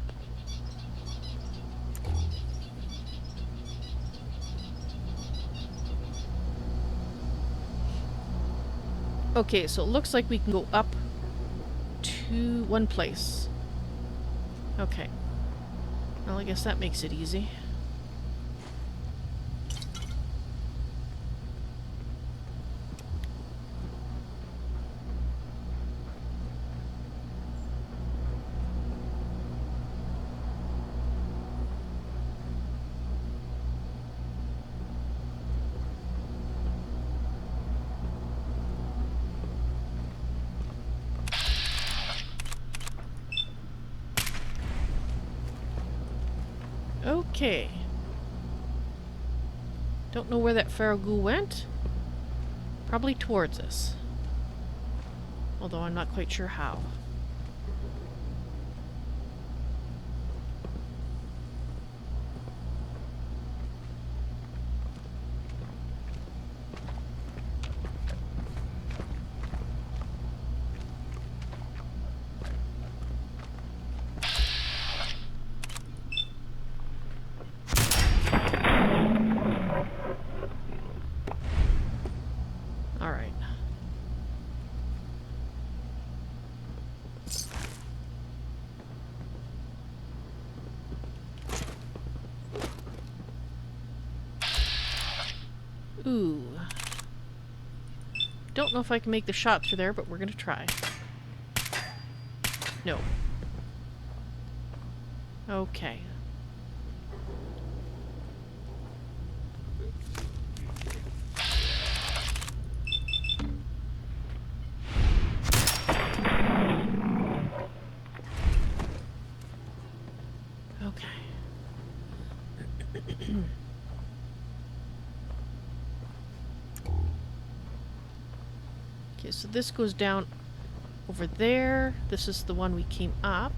Okay, so it looks like we can go up to one place. Okay. Well, I guess that makes it easy. Okay. Don't know where that Farragut went. Probably towards us. Although I'm not quite sure how. Ooh. Don't know if I can make the shot through there, but we're gonna try. No. Okay. Okay, so this goes down over there. This is the one we came up.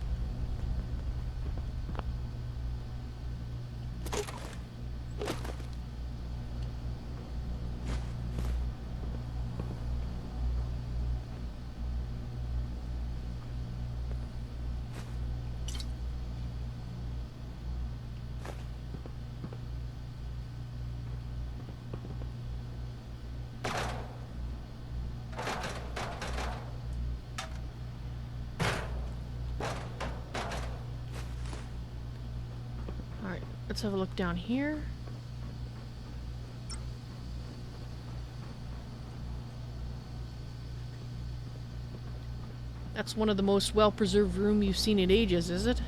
Let's have a look down here. That's one of the most well-preserved rooms you've seen in ages, is it?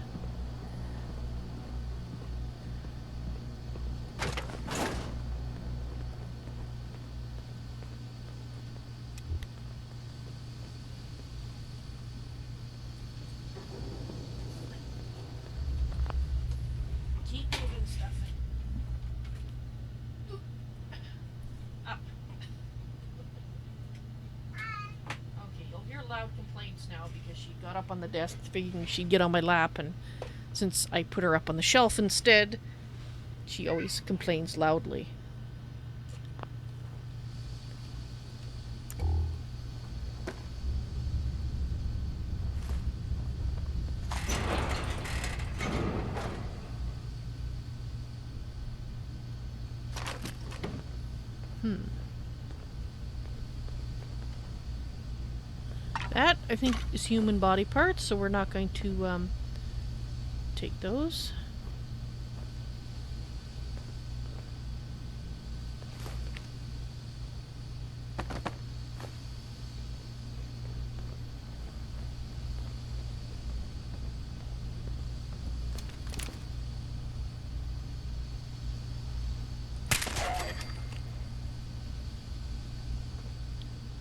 Keep moving stuff. Up. Okay, you'll hear loud complaints now because she got up on the desk thinking she'd get on my lap, and since I put her up on the shelf instead, she always complains loudly. That, I think, is human body parts, so we're not going to take those.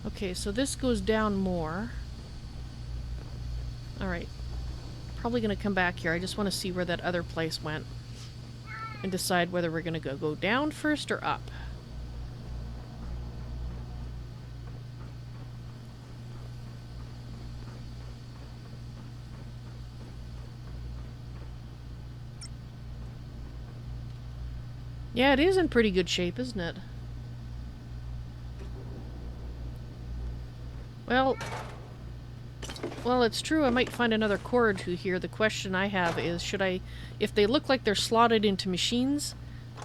Okay, so this goes down more. Alright. Probably gonna come back here. I just want to see where that other place went. And decide whether we're gonna go down first or up. Yeah, it is in pretty good shape, isn't it? Well, it's true. I might find another cord to here. The question I have is, should I, if they look like they're slotted into machines,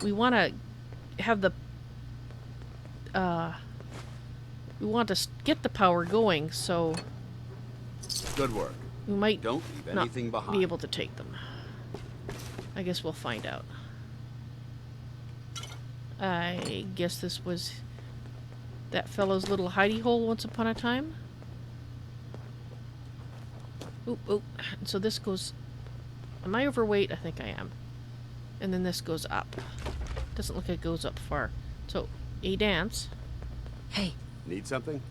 we want to have the, we want to get the power going, so Good work. we might Don't leave not anything behind. be able to take them. I guess we'll find out. I guess this was that fellow's little hidey hole once upon a time. Oop, oop. So this goes... Am I overweight? I think I am. And then this goes up. Doesn't look like it goes up far. So, a dance. Hey, Need something?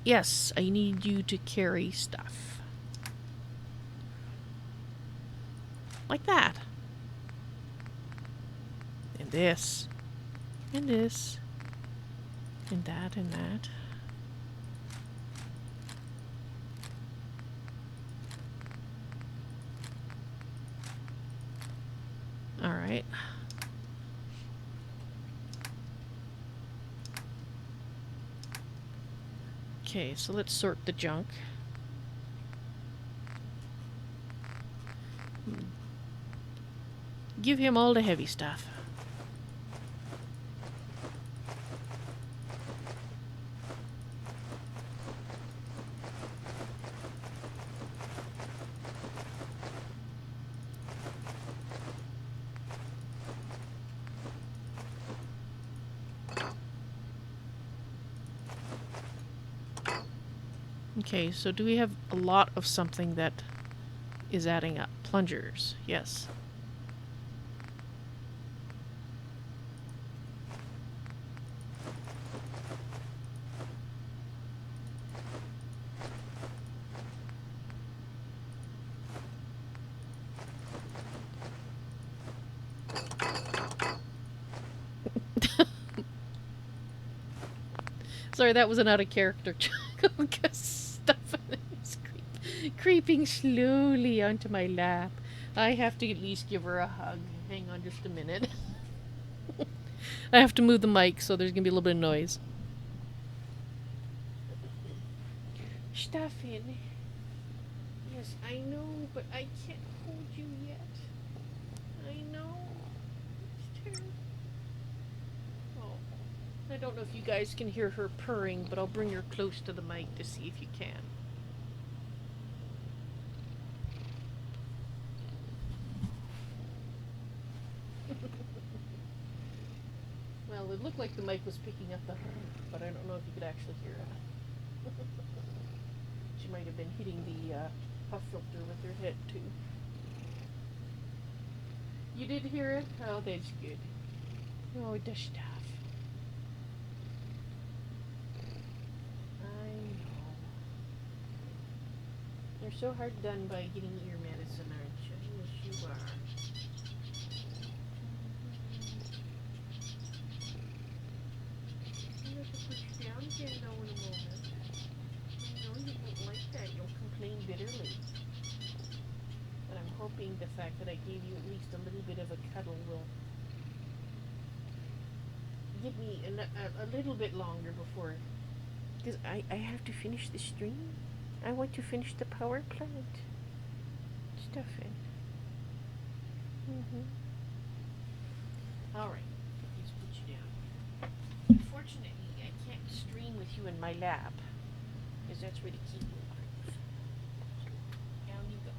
Yes, I need you to carry stuff. Like that. And this. And this. And that and that. Alright. Okay, so let's sort the junk. Give him all the heavy stuff. Okay, so do we have a lot of something that is adding up? Plungers, yes. Sorry, that was an out of character joke because Stephanie is creeping slowly onto my lap. I have to at least give her a hug. Hang on just a minute. I have to move the mic, so there's going to be a little bit of noise. Stephanie. Yes, I know, but I can't hold you yet. I know. It's terrible. Oh. I don't know if you guys can hear her purring, but I'll bring her close to the mic to see if you can. Well, it looked like the mic was picking up the but I don't know if you could actually hear it. She might have been hitting the puff filter with her head too. You did hear it? Oh, that's good. Oh, the stuff. I know. You're so hard done by getting ear medicine, aren't you? Yes, you are. I'm going to put you down again though in a moment. I know you won't like that. You'll complain bitterly. But I'm hoping the fact that I gave you at least a little bit of a cuddle will give me a little bit longer before... Because I have to finish the stream. I want to finish the power plant. Stuff in. Alright. Let's put you down. Unfortunately, I can't stream with you in my lab. Because that's where the keyboard lives. Down you go.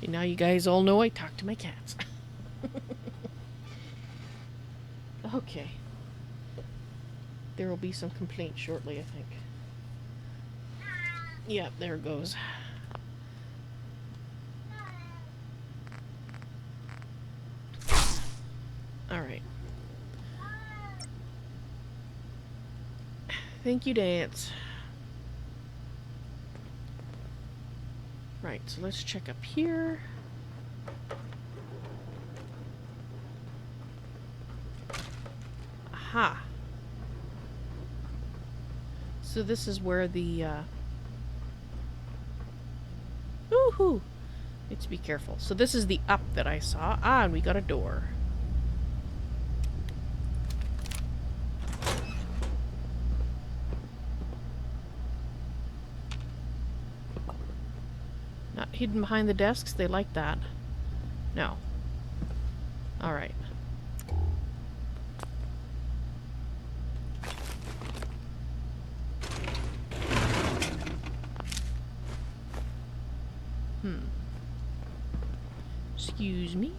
And now you guys all know I talk to my cats. Okay. There will be some complaints shortly, I think. Yep, there it goes. Alright. Thank you, Dance. Right, so let's check up here. Aha. So this is where the Woohoo! Let's be careful. So this is the up that I saw. Ah, and we got a door. Not hidden behind the desks? They like that. No. Alright. Excuse me.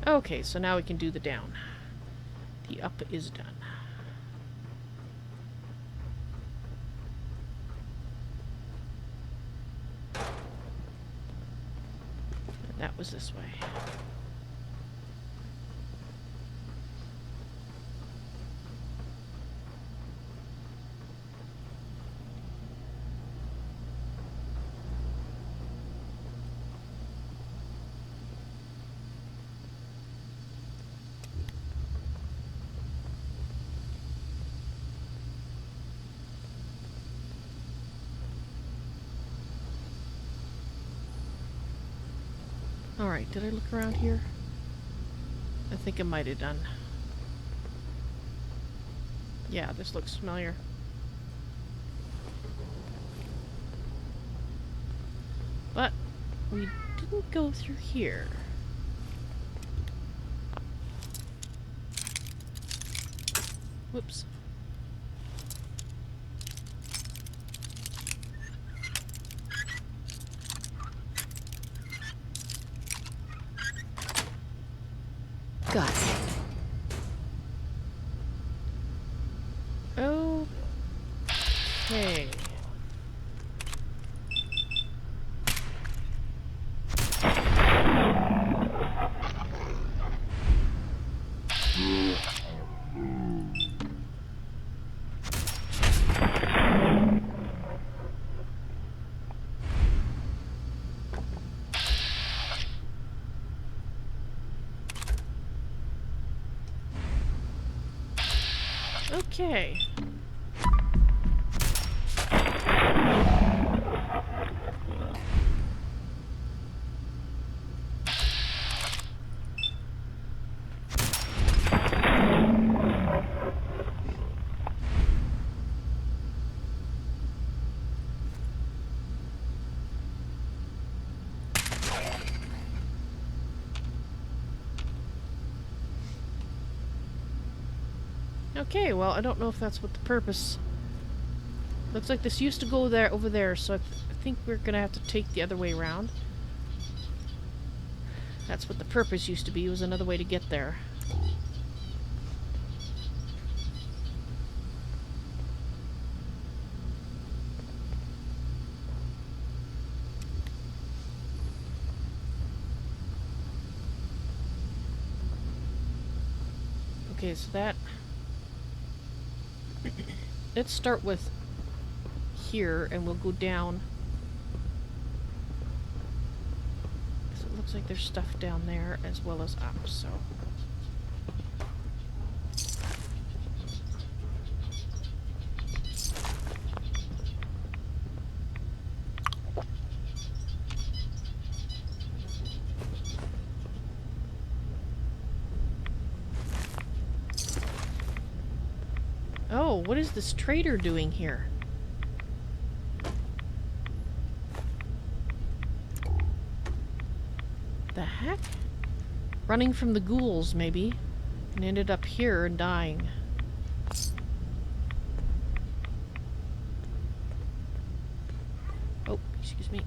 Okay, so now we can do the down. The up is done. And that was this way. Alright, did I look around here? I think I might have done. Yeah, this looks familiar. But we didn't go through here. Whoops. Got it. Okay. Okay. Okay, well, I don't know if that's what the purpose... Looks like this used to go there, over there, so I think we're gonna have to take the other way around. That's what the purpose used to be, was another way to get there. Okay, so that... Let's start with here, and we'll go down. So it looks like there's stuff down there as well as up, so... Oh, what is this trader doing here? The heck? Running from the ghouls, maybe. And ended up here and dying. Oh, excuse me.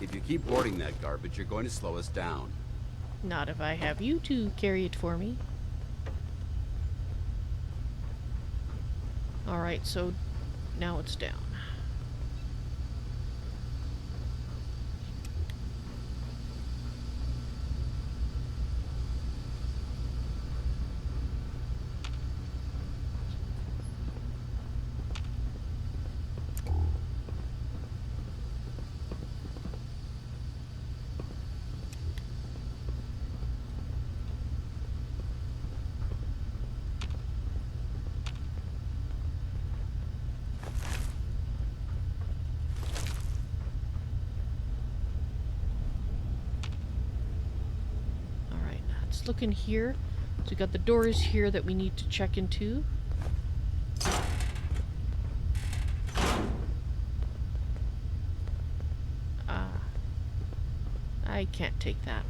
If you keep hoarding that garbage, you're going to slow us down. Not if I have you to carry it for me. Alright, so now it's down. Look in here. So we got the doors here that we need to check into. I can't take that.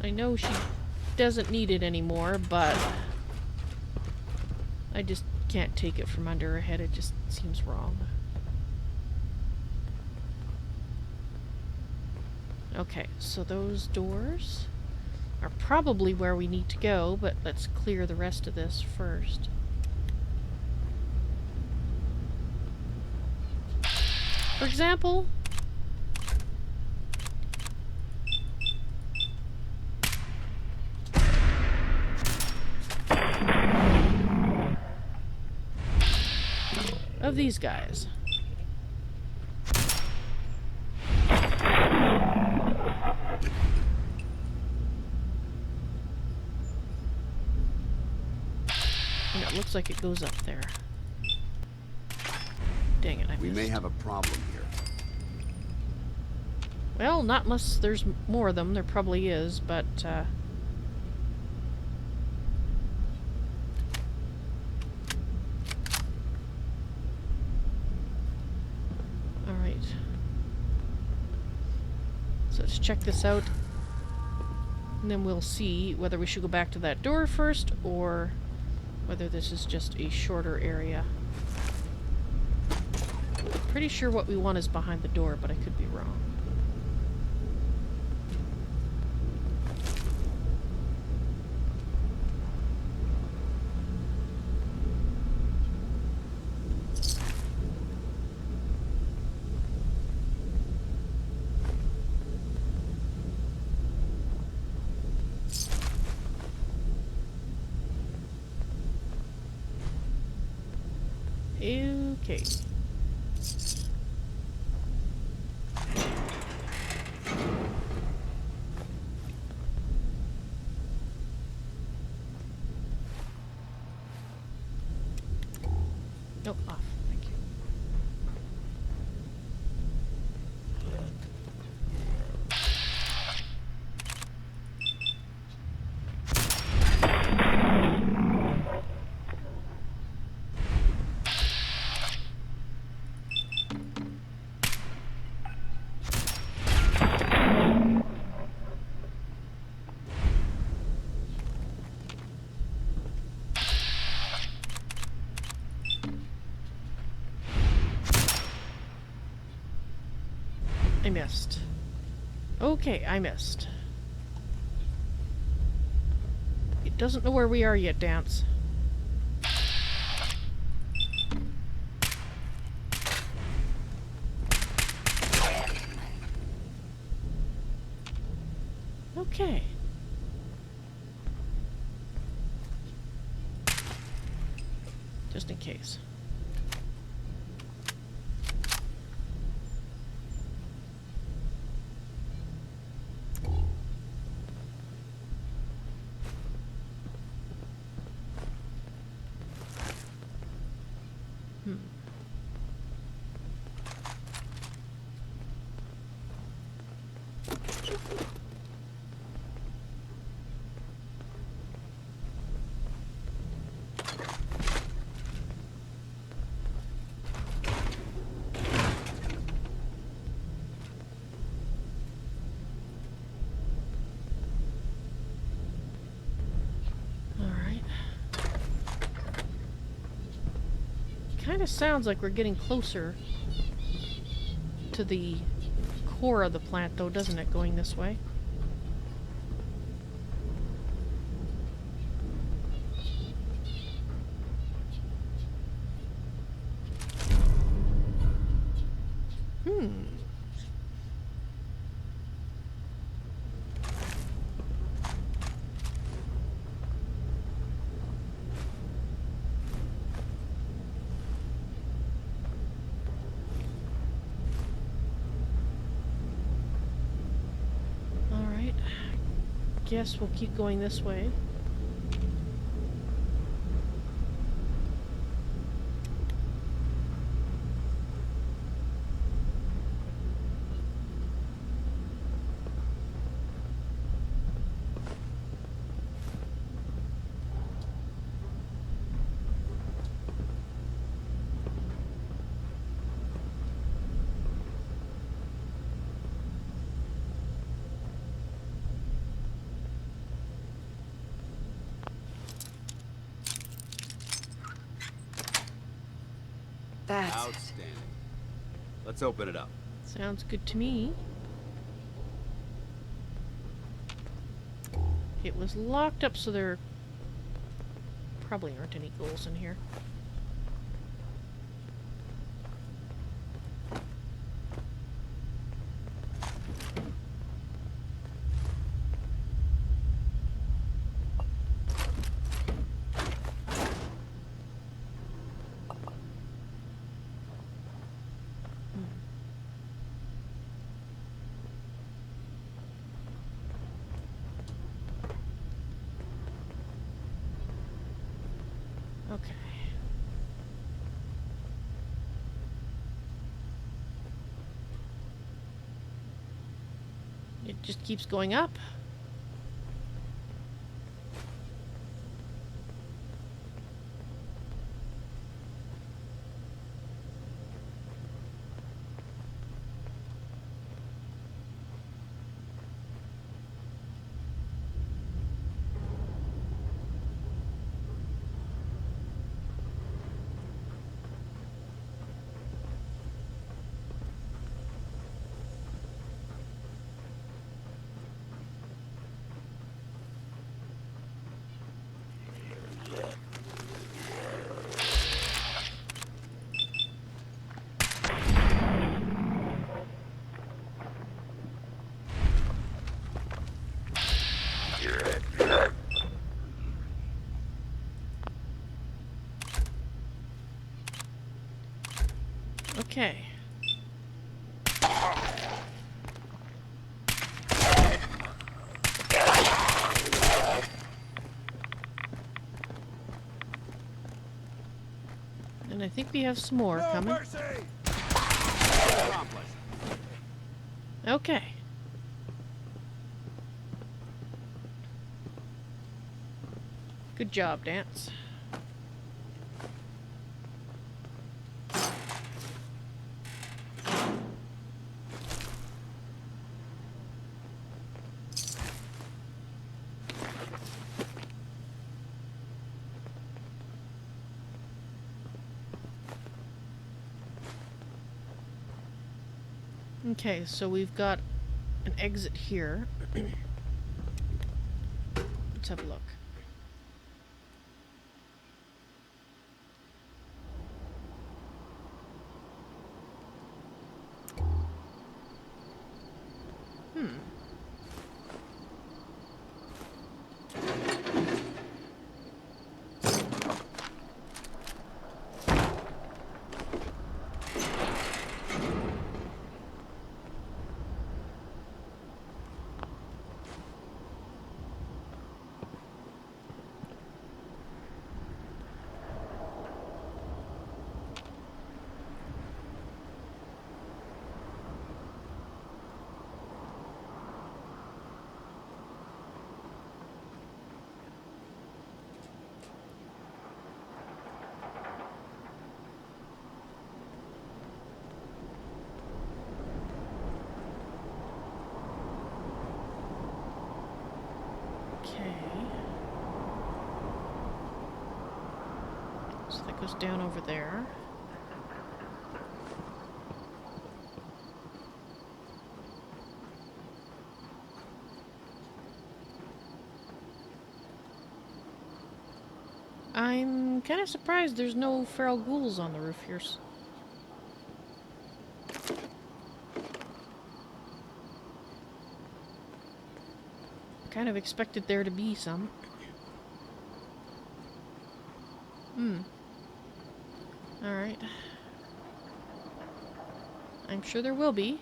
I know she doesn't need it anymore, but I just can't take it from under her head. It just seems wrong. Okay, so those doors are probably where we need to go, but let's clear the rest of this first. For example, of these guys. It looks like it goes up there. Dang it, I missed. We may have a problem here. Well, not unless there's more of them. There probably is, but, Alright. So let's check this out. And then we'll see whether we should go back to that door first, or whether this is just a shorter area. Pretty sure what we want is behind the door, but I could be wrong. Okay. I missed. Okay, I missed. It doesn't know where we are yet, Danse. Okay. Just in case. Kind of sounds like we're getting closer to the core of the plant, though, doesn't it, going this way? Alright. Guess we'll keep going this way. That's Outstanding. Let's open it up. Sounds good to me. It was locked up, so there probably aren't any ghouls in here. Okay. It just keeps going up. Okay. And I think we have some more coming. Okay. Good job, Danse. Okay, so we've got an exit here. Let's have a look. Okay. So that goes down over there. I'm kind of surprised there's no feral ghouls on the roof here. Kind of expected there to be some. Alright. I'm sure there will be.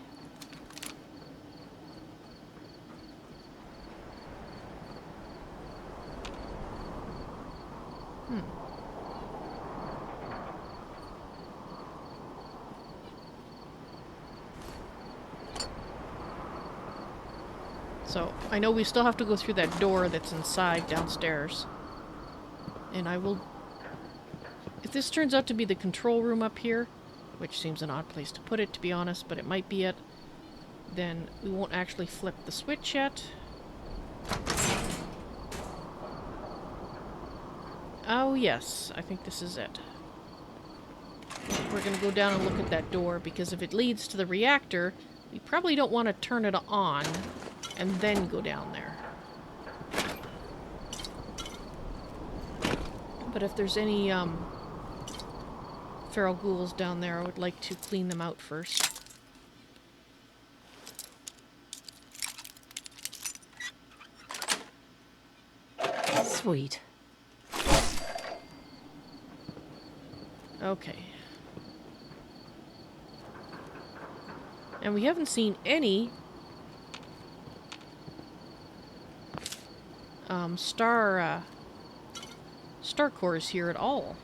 So, I know we still have to go through that door that's inside downstairs. And I will... If this turns out to be the control room up here, which seems an odd place to put it, to be honest, but it might be it, then we won't actually flip the switch yet. Oh yes, I think this is it. We're gonna go down and look at that door, because if it leads to the reactor, we probably don't want to turn it on and then go down there. But if there's any feral ghouls down there, I would like to clean them out first. Sweet. Okay. And we haven't seen any star cores here at all.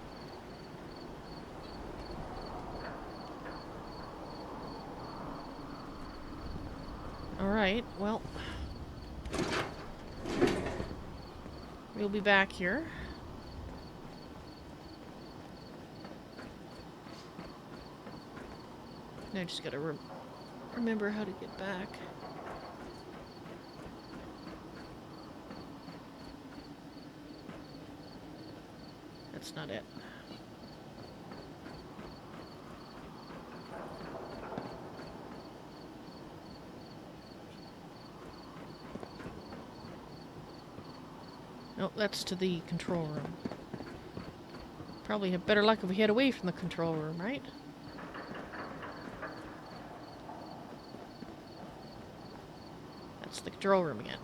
Alright, well, we'll be back here. And I just gotta remember how to get back. That's not it. Nope, that's to the control room. Probably have better luck if we head away from the control room, right? That's the control room again.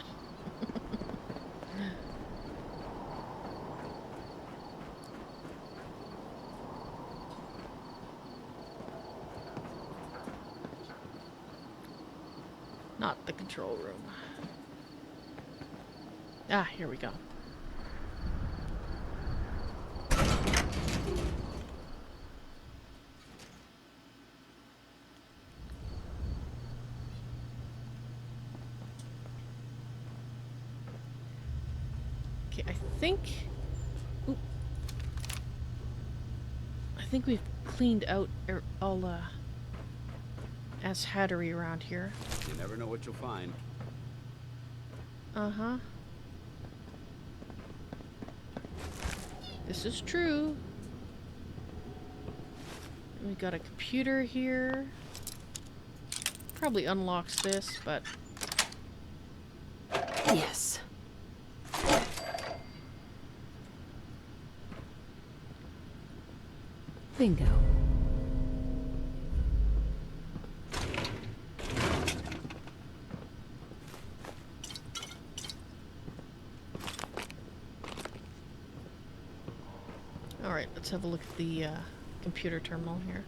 Not the control room. Ah, here we go. Okay, I think we've cleaned out all ass-hattery around here. You never know what you'll find. Uh-huh. This is true. We got a computer here. Probably unlocks this, but... Yes. Bingo. Alright, let's have a look at the computer terminal here.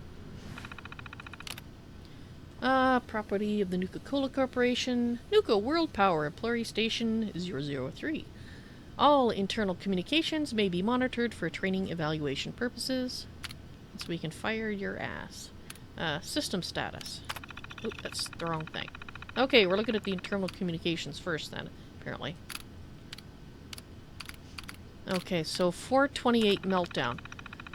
Property of the Nuka-Cola Corporation, Nuka-World Power, Employee Station 003. All internal communications may be monitored for training evaluation purposes. So we can fire your ass. System status. Oop, that's the wrong thing. Okay, we're looking at the internal communications first then, apparently. Okay, so 428 meltdown.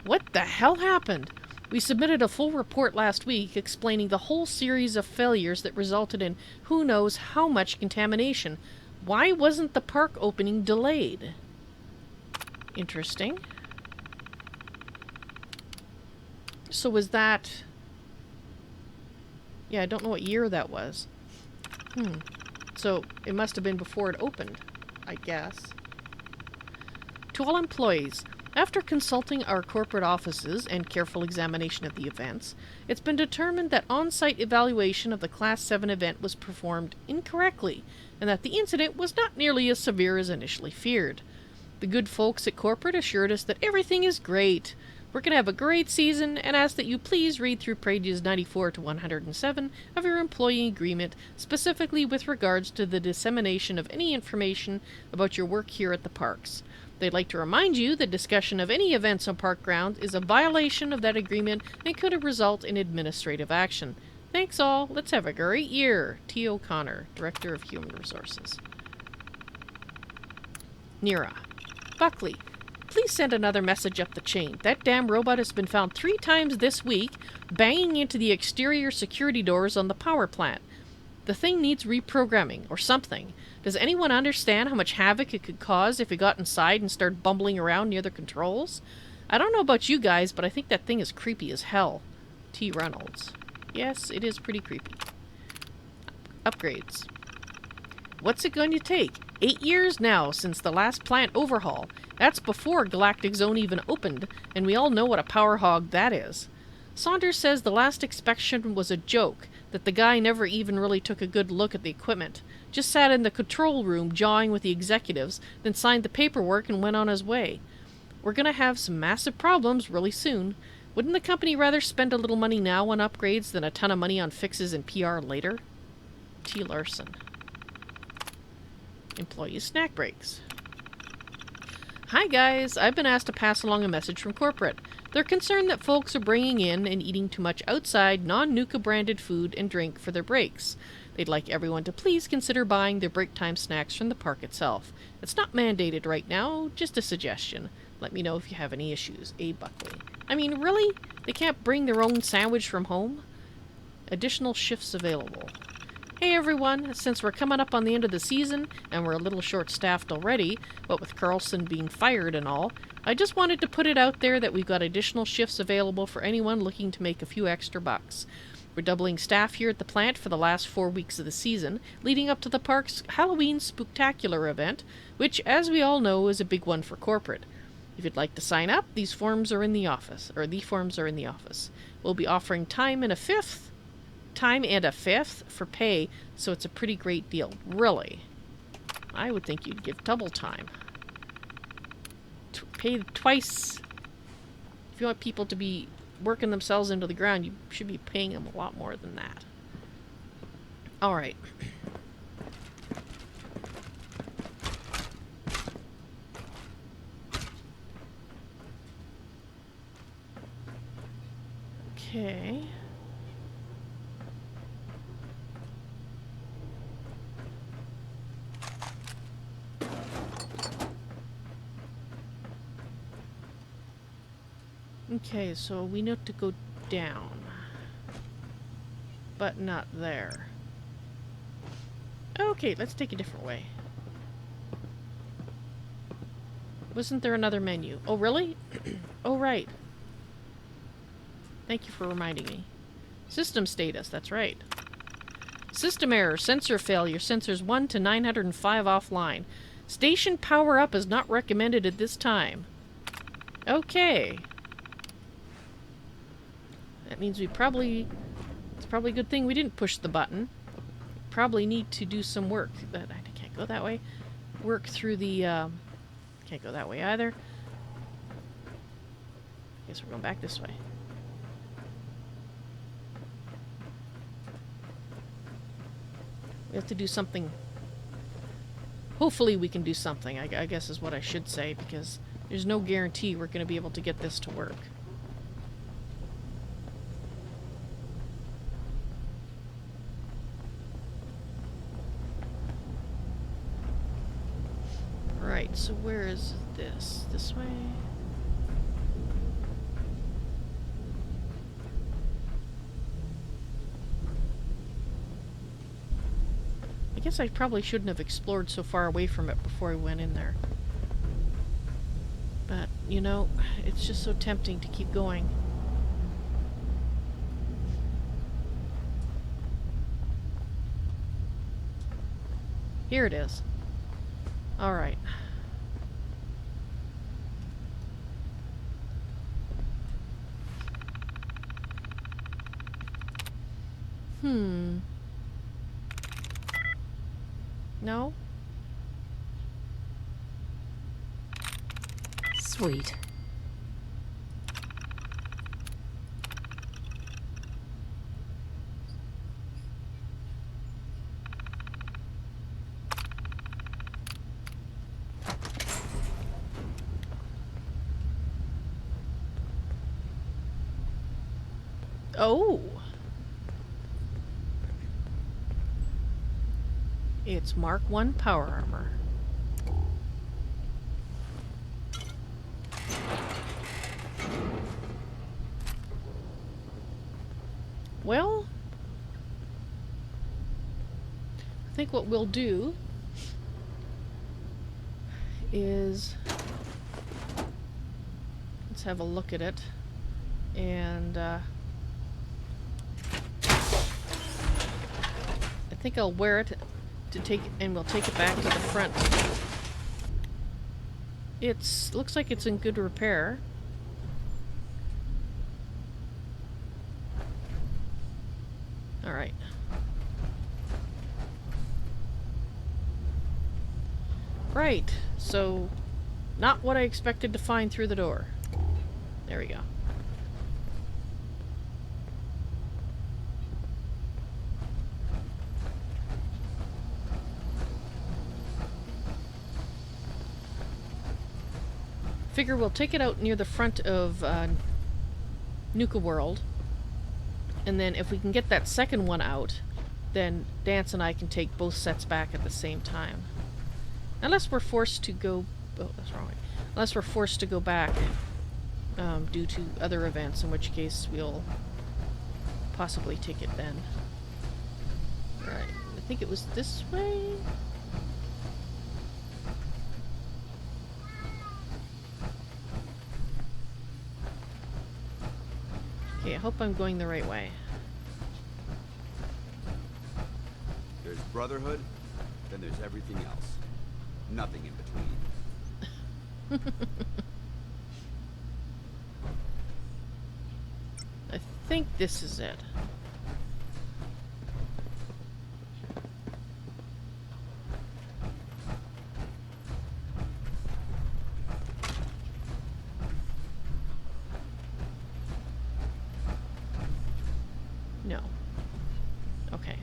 What the hell happened? We submitted a full report last week explaining the whole series of failures that resulted in who knows how much contamination. Why wasn't the park opening delayed? Interesting. So was that... Yeah, I don't know what year that was. So it must have been before it opened, I guess. To all employees, after consulting our corporate offices and careful examination of the events, it's been determined that on-site evaluation of the Class 7 event was performed incorrectly, and that the incident was not nearly as severe as initially feared. The good folks at corporate assured us that everything is great. We're going to have a great season, and ask that you please read through pages 94 to 107 of your employee agreement, specifically with regards to the dissemination of any information about your work here at the parks. They'd like to remind you that discussion of any events on park grounds is a violation of that agreement and could result in administrative action. Thanks all. Let's have a great year. T. O'Connor, Director of Human Resources. Nira. Buckley. Please send another message up the chain. That damn robot has been found 3 times this week, banging into the exterior security doors on the power plant. The thing needs reprogramming, or something. Does anyone understand how much havoc it could cause if it got inside and started bumbling around near the controls? I don't know about you guys, but I think that thing is creepy as hell. T. Reynolds. Yes, it is pretty creepy. Upgrades. What's it going to take? 8 years now since the last plant overhaul. That's before Galactic Zone even opened, and we all know what a power hog that is. Saunders says the last inspection was a joke, that the guy never even really took a good look at the equipment. Just sat in the control room jawing with the executives, then signed the paperwork and went on his way. We're gonna have some massive problems really soon. Wouldn't the company rather spend a little money now on upgrades than a ton of money on fixes and PR later? T. Larson. Employee snack breaks. Hi guys, I've been asked to pass along a message from corporate. They're concerned that folks are bringing in and eating too much outside, non-Nuka branded food and drink for their breaks. They'd like everyone to please consider buying their break time snacks from the park itself. It's not mandated right now, just a suggestion. Let me know if you have any issues. A. Buckley. I mean, really? They can't bring their own sandwich from home? Additional shifts available. Hey everyone, since we're coming up on the end of the season, and we're a little short-staffed already, what with Carlson being fired and all, I just wanted to put it out there that we've got additional shifts available for anyone looking to make a few extra bucks. We're doubling staff here at the plant for the last 4 weeks of the season, leading up to the park's Halloween Spooktacular event, which, as we all know, is a big one for corporate. If you'd like to sign up, the forms are in the office. We'll be offering time and a fifth for pay, so it's a pretty great deal. Really. I would think you'd give double time. Pay twice. If you want people to be working themselves into the ground, you should be paying them a lot more than that. Alright. Okay. Okay, so we need to go down. But not there. Okay, let's take a different way. Wasn't there another menu? Oh, really? Oh, right. Thank you for reminding me. System status, that's right. System error. Sensor failure. Sensors 1 to 905 offline. Station power up is not recommended at this time. Okay. That means it's probably a good thing we didn't push the button. Probably need to do some work. I can't go that way. Work through the, can't go that way either. Guess we're going back this way. We have to do something. Hopefully we can do something, I guess is what I should say, because there's no guarantee we're going to be able to get this to work. Right, so where is this? This way? I guess I probably shouldn't have explored so far away from it before I went in there. But, you know, it's just so tempting to keep going. Here it is. Alright. No? Sweet. Oh! It's Mark I power armor. Well, I think what we'll do is let's have a look at it, and I think I'll wear it to take, and we'll take it back to the front. It's looks like it's in good repair. All right. Right. So, not what I expected to find through the door. There we go. Figure we'll take it out near the front of Nuka-World, and then if we can get that second one out, then Danse and I can take both sets back at the same time. Unless we're forced to go... Oh, that's wrong way. Unless we're forced to go back due to other events, in which case we'll possibly take it then. Right. I think it was this way? Okay, I hope I'm going the right way. There's Brotherhood, then there's everything else. Nothing in between. I think this is it. No. Okay.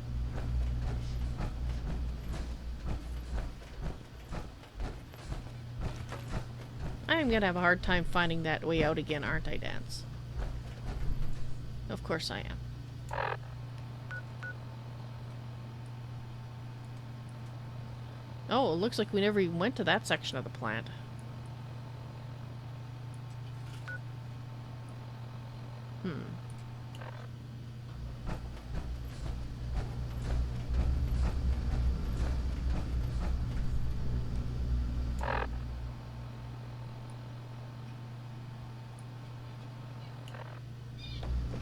I'm gonna have a hard time finding that way out again, aren't I, Danse? Of course I am. Oh, it looks like we never even went to that section of the plant.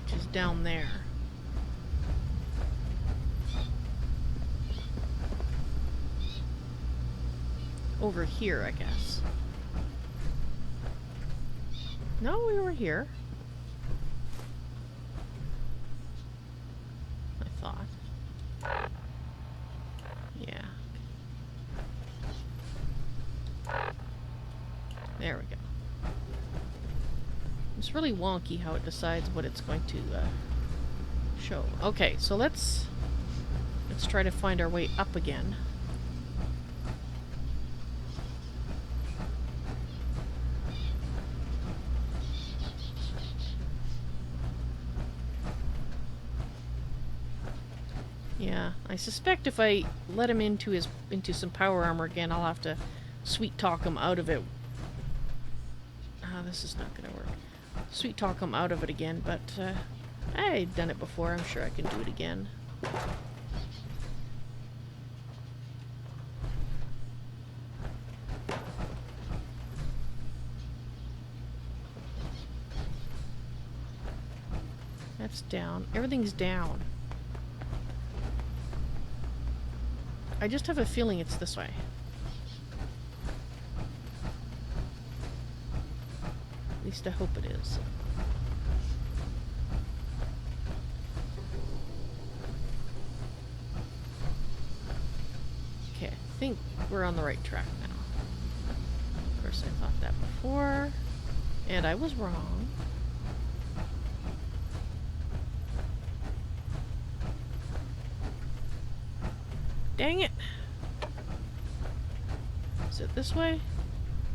Which is down there. over here, I guess. No, we were here. I thought. Yeah. There we go. It's really wonky how it decides what it's going to show. Okay, so let's try to find our way up again. Yeah, I suspect if I let him into some power armor again, I'll have to sweet talk him out of it. Ah, this is not gonna work. Sweet talk him out of it again, but I've done it before. I'm sure I can do it again. That's down. Everything's down. I just have a feeling it's this way. At least I hope it is. Okay, I think we're on the right track now. Of course, I thought that before, and I was wrong. Dang it! Is it this way?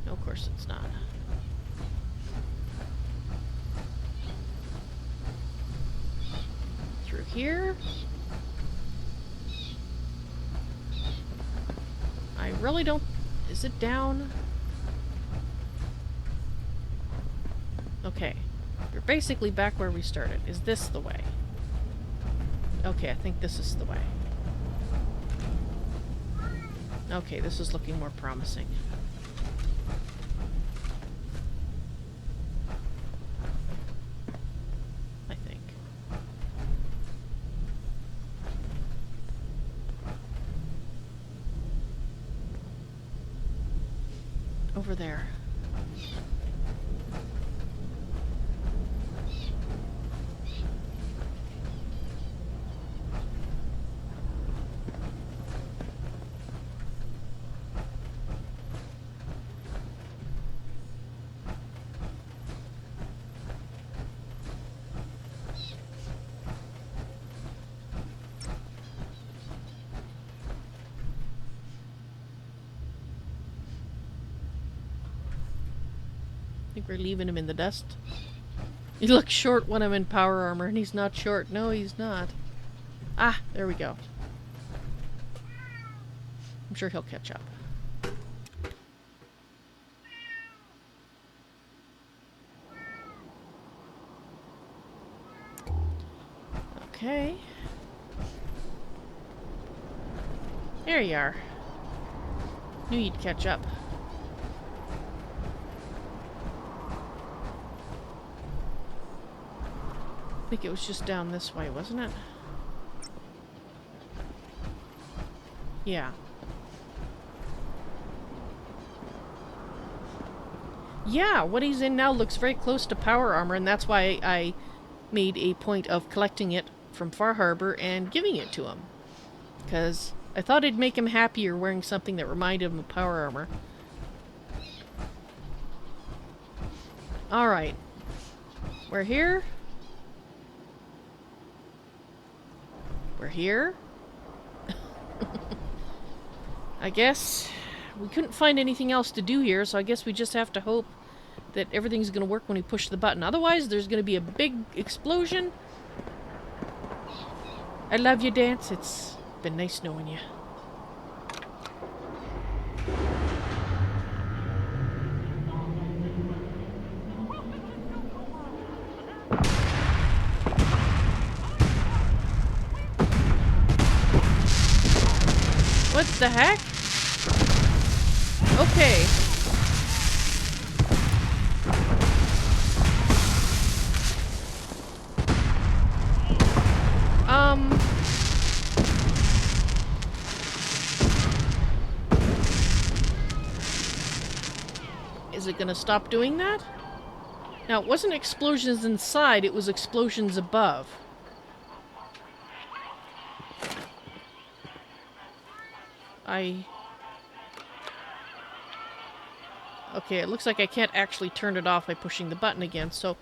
No, of course it's not. Through here? I really don't... Is it down? Okay. We're basically back where we started. Is this the way? Okay, I think this is the way. Okay, this is looking more promising. I think. Over there. We're leaving him in the dust. He looks short when I'm in power armor, and he's not short. No, he's not. Ah, there we go. I'm sure he'll catch up. Okay. There you are. Knew you'd catch up. I think it was just down this way, wasn't it? Yeah. Yeah, what he's in now looks very close to power armor, and that's why I made a point of collecting it from Far Harbor and giving it to him. Because I thought it'd make him happier wearing something that reminded him of power armor. Alright. We're here. We're here. I guess we couldn't find anything else to do here, so I guess we just have to hope that everything's going to work when we push the button. Otherwise, there's going to be a big explosion. I love you, Danse. It's been nice knowing you. What the heck? Okay. Is it gonna stop doing that? Now, it wasn't explosions inside, it was explosions above. Okay, it looks like I can't actually turn it off by pushing the button again, so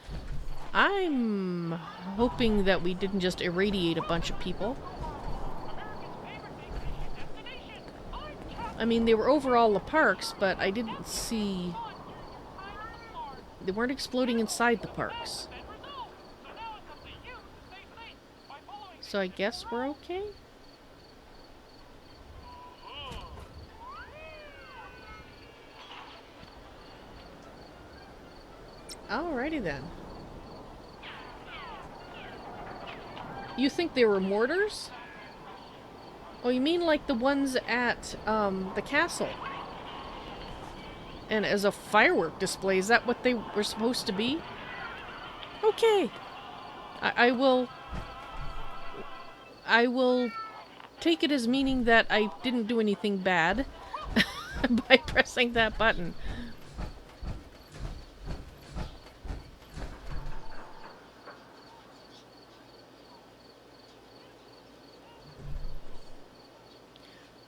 I'm hoping that we didn't just irradiate a bunch of people. I mean, they were over all the parks, but I didn't see... They weren't exploding inside the parks. So I guess we're okay? Alrighty then. You think they were mortars? Oh, you mean like the ones at, the castle? And as a firework display, is that what they were supposed to be? Okay. I will take it as meaning that I didn't do anything bad by pressing that button.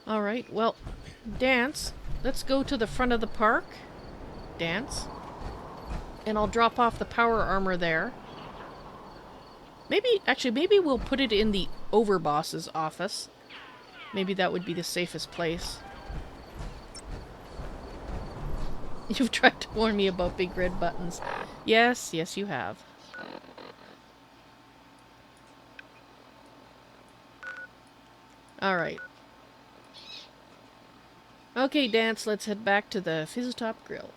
Alright, well, Danse, let's go to the front of the park. Danse. And I'll drop off the power armor there. Maybe we'll put it in the overboss's office. Maybe that would be the safest place. You've tried to warn me about big red buttons. Yes, yes you have. Alright. Okay, Danse, let's head back to the Fizztop Grill.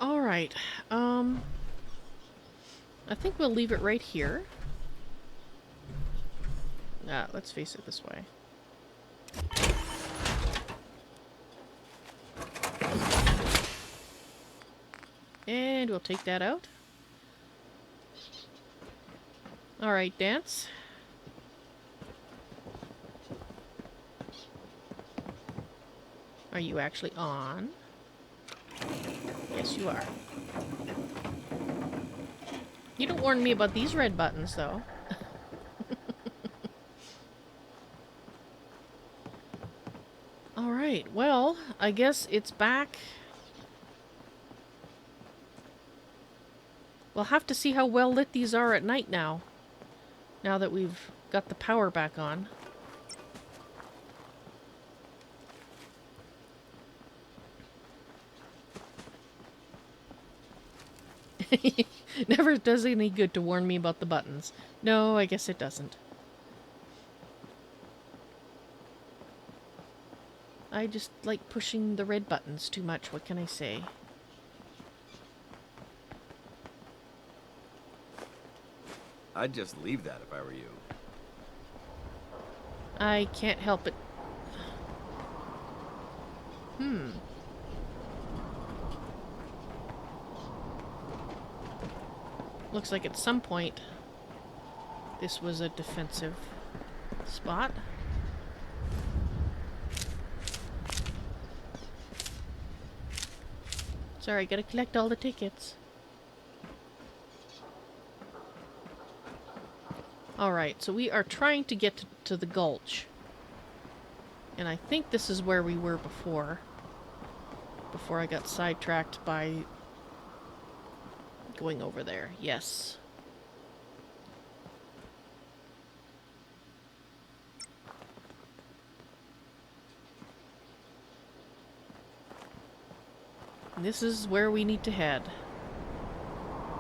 Alright, I think we'll leave it right here. Let's face it this way. And we'll take that out. Alright, Danse. Are you actually on? Yes, you are. You don't warn me about these red buttons, though. Alright, well, I guess it's back. We'll have to see how well lit these are at night now. Now that we've got the power back on. Never does any good to warn me about the buttons. No, I guess it doesn't. I just like pushing the red buttons too much, what can I say? I'd just leave that if I were you. I can't help it. Looks like at some point this was a defensive spot. Sorry, gotta collect all the tickets. Alright, so we are trying to get to the gulch. And I think this is where we were before. Before I got sidetracked by going over there. Yes. This is where we need to head.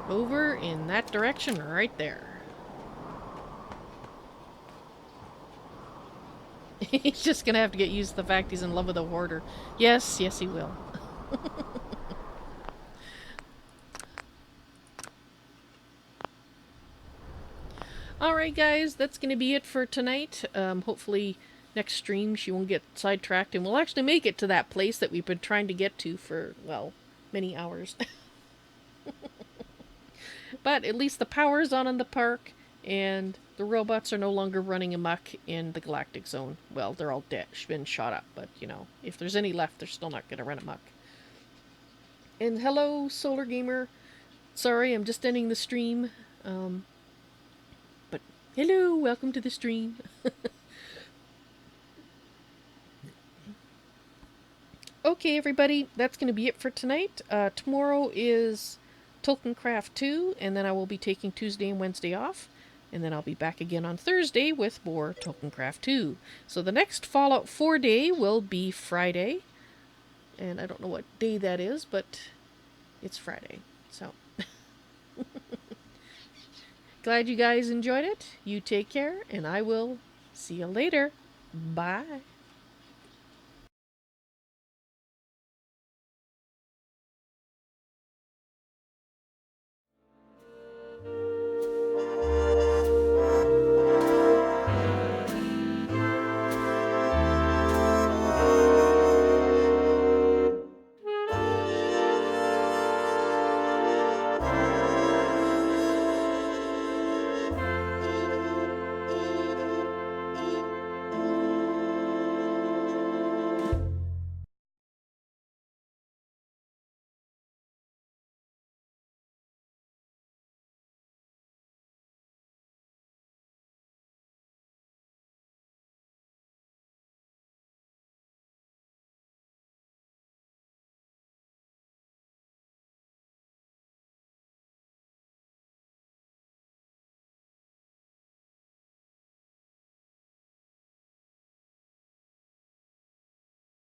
Over in that direction right there. He's just gonna have to get used to the fact he's in love with a hoarder. Yes, yes he will. Alright guys, that's going to be it for tonight. Hopefully next stream she won't get sidetracked and we'll actually make it to that place that we've been trying to get to for, well, many hours. But at least the power's on in the park and the robots are no longer running amok in the galactic zone. Well, they're all dead, been shot up, but you know, if there's any left, they're still not going to run amok. And hello, Solar Gamer. Sorry, I'm just ending the stream. But hello, welcome to the stream. Okay, everybody, that's going to be it for tonight. Tomorrow is Tolkiencraft 2, and then I will be taking Tuesday and Wednesday off. And then I'll be back again on Thursday with more Tolkiencraft 2. So the next Fallout 4 day will be Friday. And I don't know what day that is, but it's Friday. So, glad you guys enjoyed it. You take care, and I will see you later. Bye.